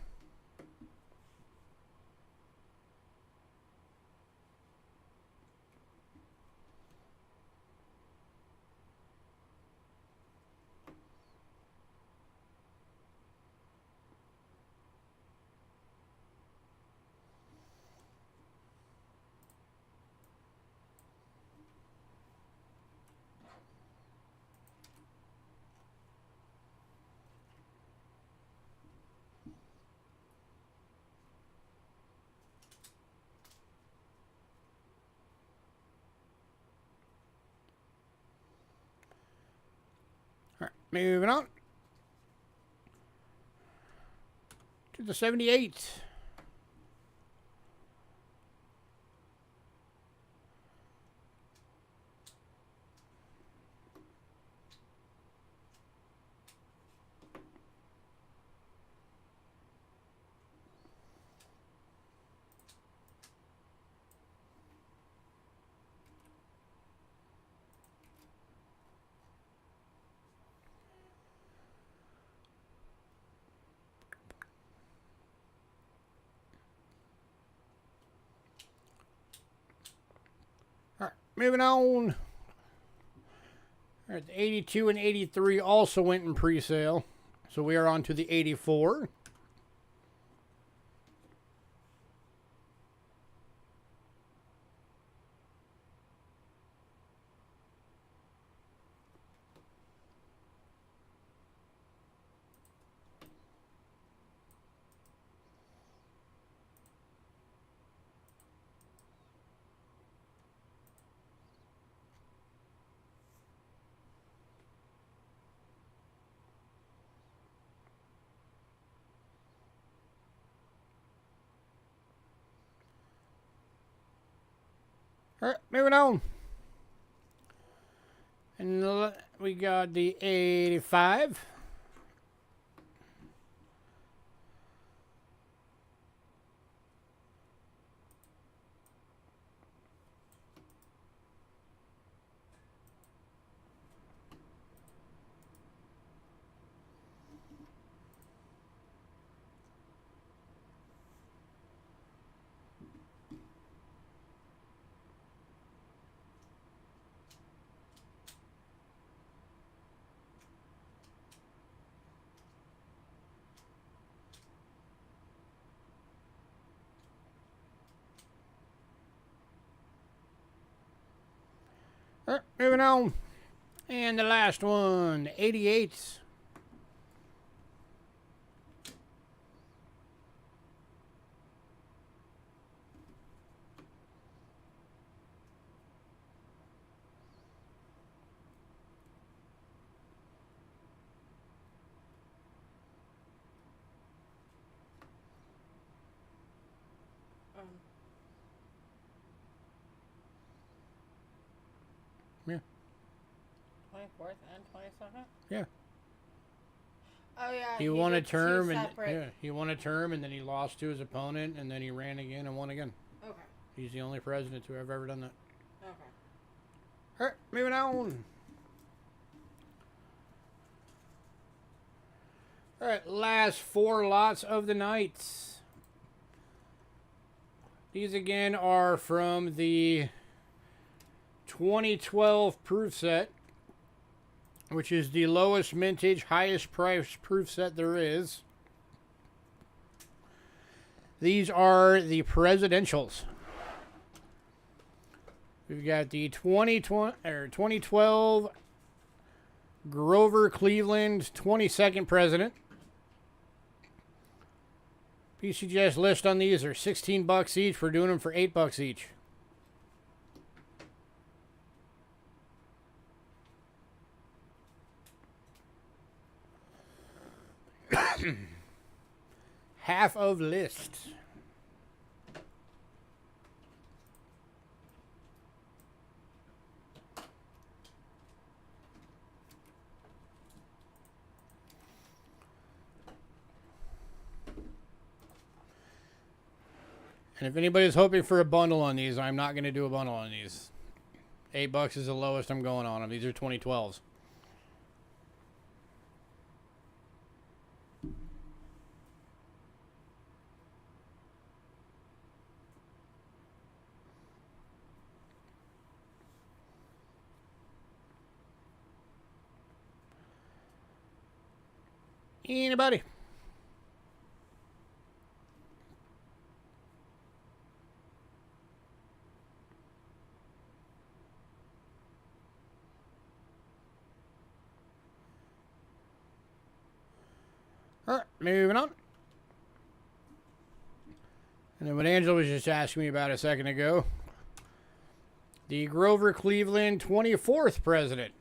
moving on to the 78. All right, moving on. All right, the 82 and 83 also went in pre-sale. So we are on to the 84. All right, moving on. And we got the 85. All right, moving on. And the last one, 88. Yeah. 24th and 22nd? Yeah. Oh, yeah. He won a did two term, and separate- yeah, he won a term, and then he lost to his opponent, and then he ran again and won again. Okay. He's the only president to have ever done that. Okay. All right, moving on. All right, last 4 lots of the night. These again are from the 2012 proof set, which is the lowest mintage, highest price proof set there is. These are the presidentials. We've got the 2012 Grover Cleveland 22nd president. PCGS list on these are $16 each. We're doing them for $8 each. Half of list. And if anybody's hoping for a bundle on these, I'm not going to do a bundle on these. $8 is the lowest I'm going on them. These are 2012s. Anybody? All right, moving on. And then what Angela was just asking me about a second ago, the Grover Cleveland 24th president.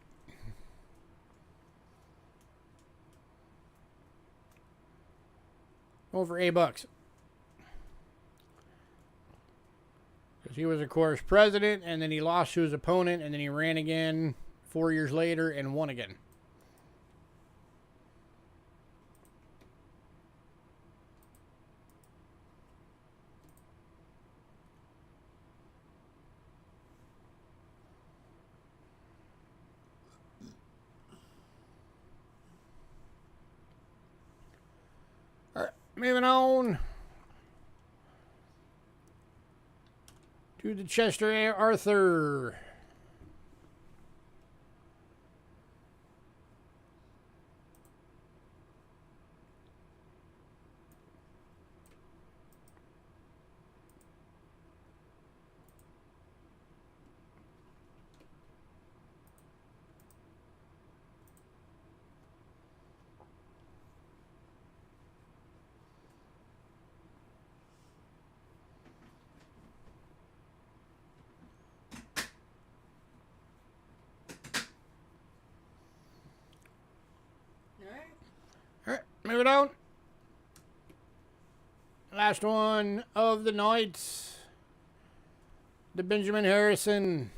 Over $8. Because he was, of course, president, and then he lost to his opponent, and then he ran again 4 years later and won again. All right, moving on to the Chester A. Arthur. All right, moving on. Last one of the night. The Benjamin Harrison.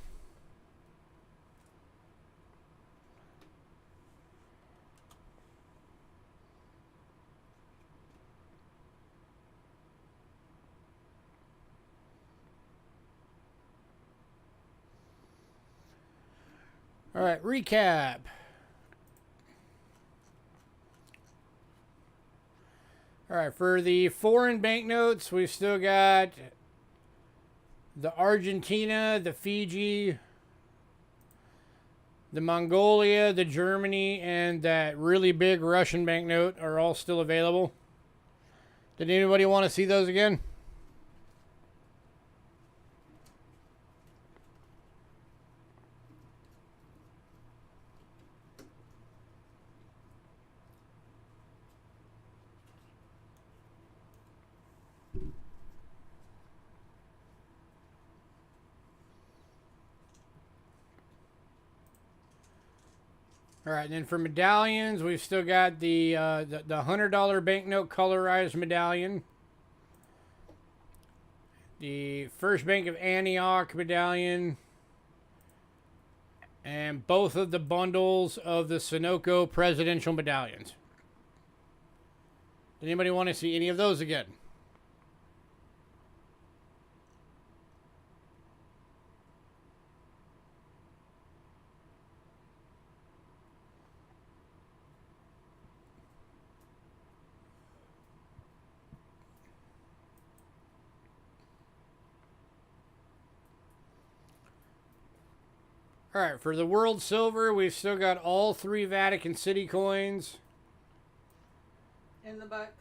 All right, recap. All right, for the foreign banknotes, we've still got the Argentina, the Fiji, the Mongolia, the Germany, and that really big Russian banknote are all still available. Did anybody want to see those again? All right, and then for medallions, we've still got the $100 banknote colorized medallion, the First Bank of Antioch medallion, and both of the bundles of the Sunoco presidential medallions. Did anybody want to see any of those again? All right, for the World Silver, we've still got all 3 Vatican City coins. In the bucks.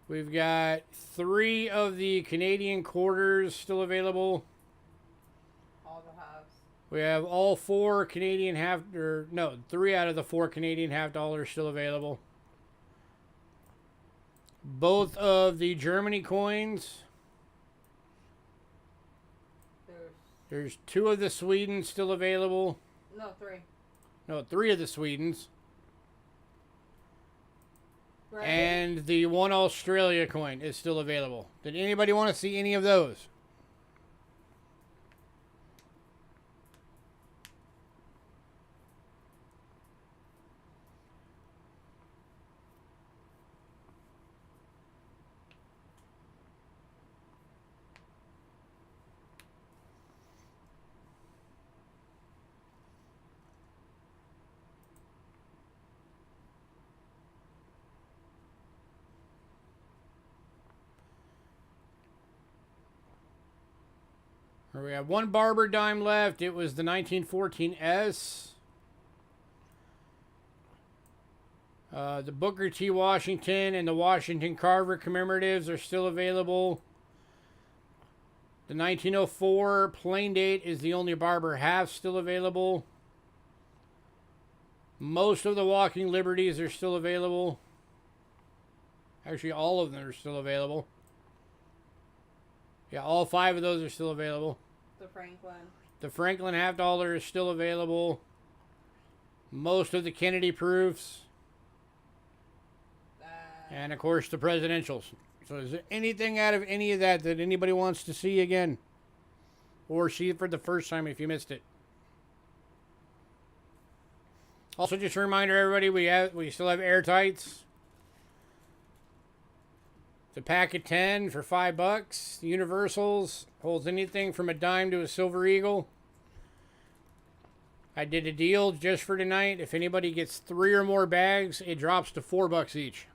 We've got 3 of the Canadian quarters still available. All the halves. We have all 4 Canadian half, or no, 3 out of the 4 Canadian half dollars still available. Both of the Germany coins. There's 2 of the Swedens still available. No, 3. No, 3 of the Swedens. Right. And the 1 Australia coin is still available. Did anybody want to see any of those? We have 1 Barber dime left. It was the 1914 S. The Booker T. Washington and the Washington Carver commemoratives are still available. The 1904 plain date is the only Barber half still available. Most of the Walking Liberties are still available. Actually, all of them are still available. Yeah, all 5 of those are still available. The Franklin. The Franklin half dollar is still available. Most of the Kennedy proofs. And, of course, the presidentials. So is there anything out of any of that that anybody wants to see again? Or see it for the first time if you missed it? Also, just a reminder, everybody, we still have airtights. It's a pack of 10 for $5. The Universals holds anything from a dime to a silver eagle. I did a deal just for tonight. If anybody gets 3 or more bags, it drops to $4 each.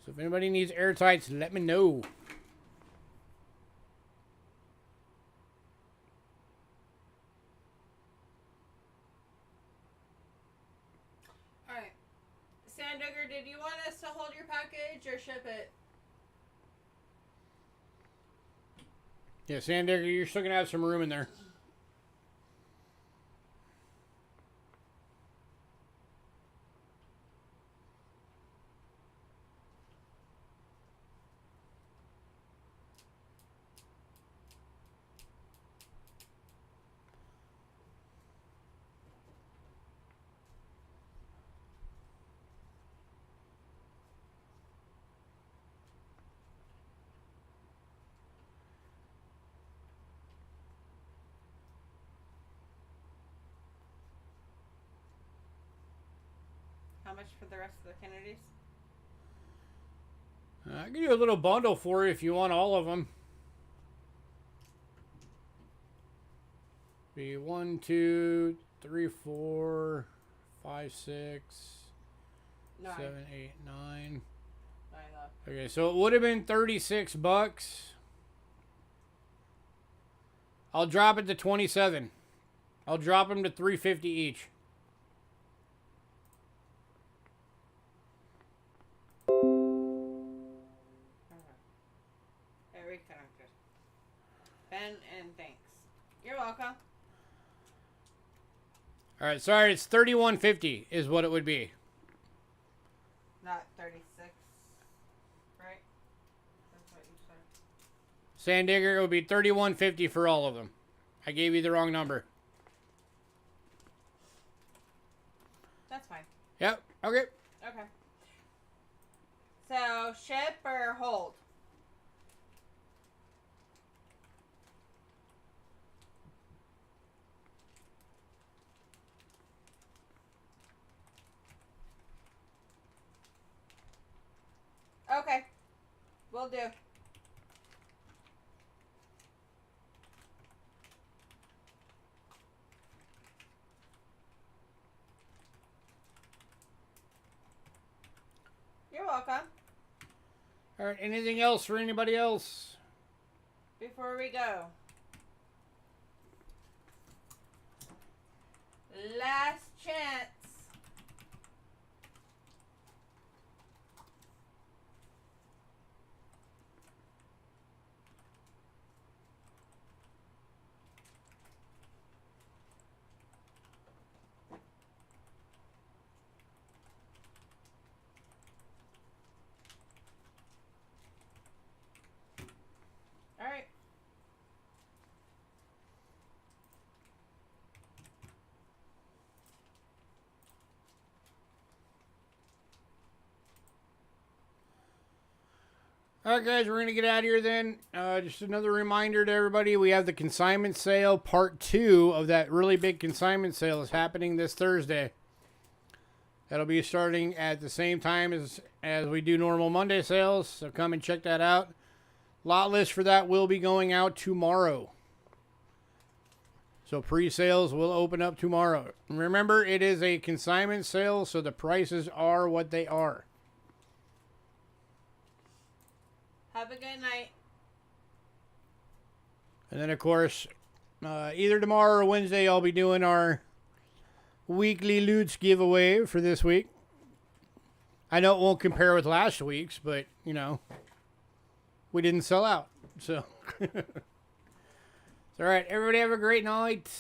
So if anybody needs airtights, let me know. Alright. Sandigger, did you want us to hold your package or ship it? Yeah, Sandigger, you're still going to have some room in there. How much for the rest of the Kennedys? I can do a little bundle for you if you want all of them. Be 1, 2, 3, 4, 5, 6, 9. 7, 8, 9. 9 left. Okay, so it would have been $36. I'll drop it to 27. I'll drop them to $3.50 each. Reconnected. Ben and thanks. You're welcome. All right, sorry, it's $31.50 is what it would be. Not 36, right? That's what you said. Sandigger, it would be $31.50 for all of them. I gave you the wrong number. That's fine. Yep. Okay. Okay. So ship or hold? Okay. Will do. You're welcome. All right. Anything else for anybody else? Before we go. Last chance. All right. All right, guys, we're going to get out of here then. Just another reminder to everybody, we have the consignment sale. Part 2 of that really big consignment sale is happening this Thursday. That'll be starting at the same time as we do normal Monday sales, so come and check that out. Lot list for that will be going out tomorrow. So pre-sales will open up tomorrow. Remember, it is a consignment sale, so the prices are what they are. Have a good night. And then, of course, either tomorrow or Wednesday, I'll be doing our Weekly Loots giveaway for this week. I know it won't compare with last week's, but, you know, we didn't sell out. So, it's all right. Everybody have a great night.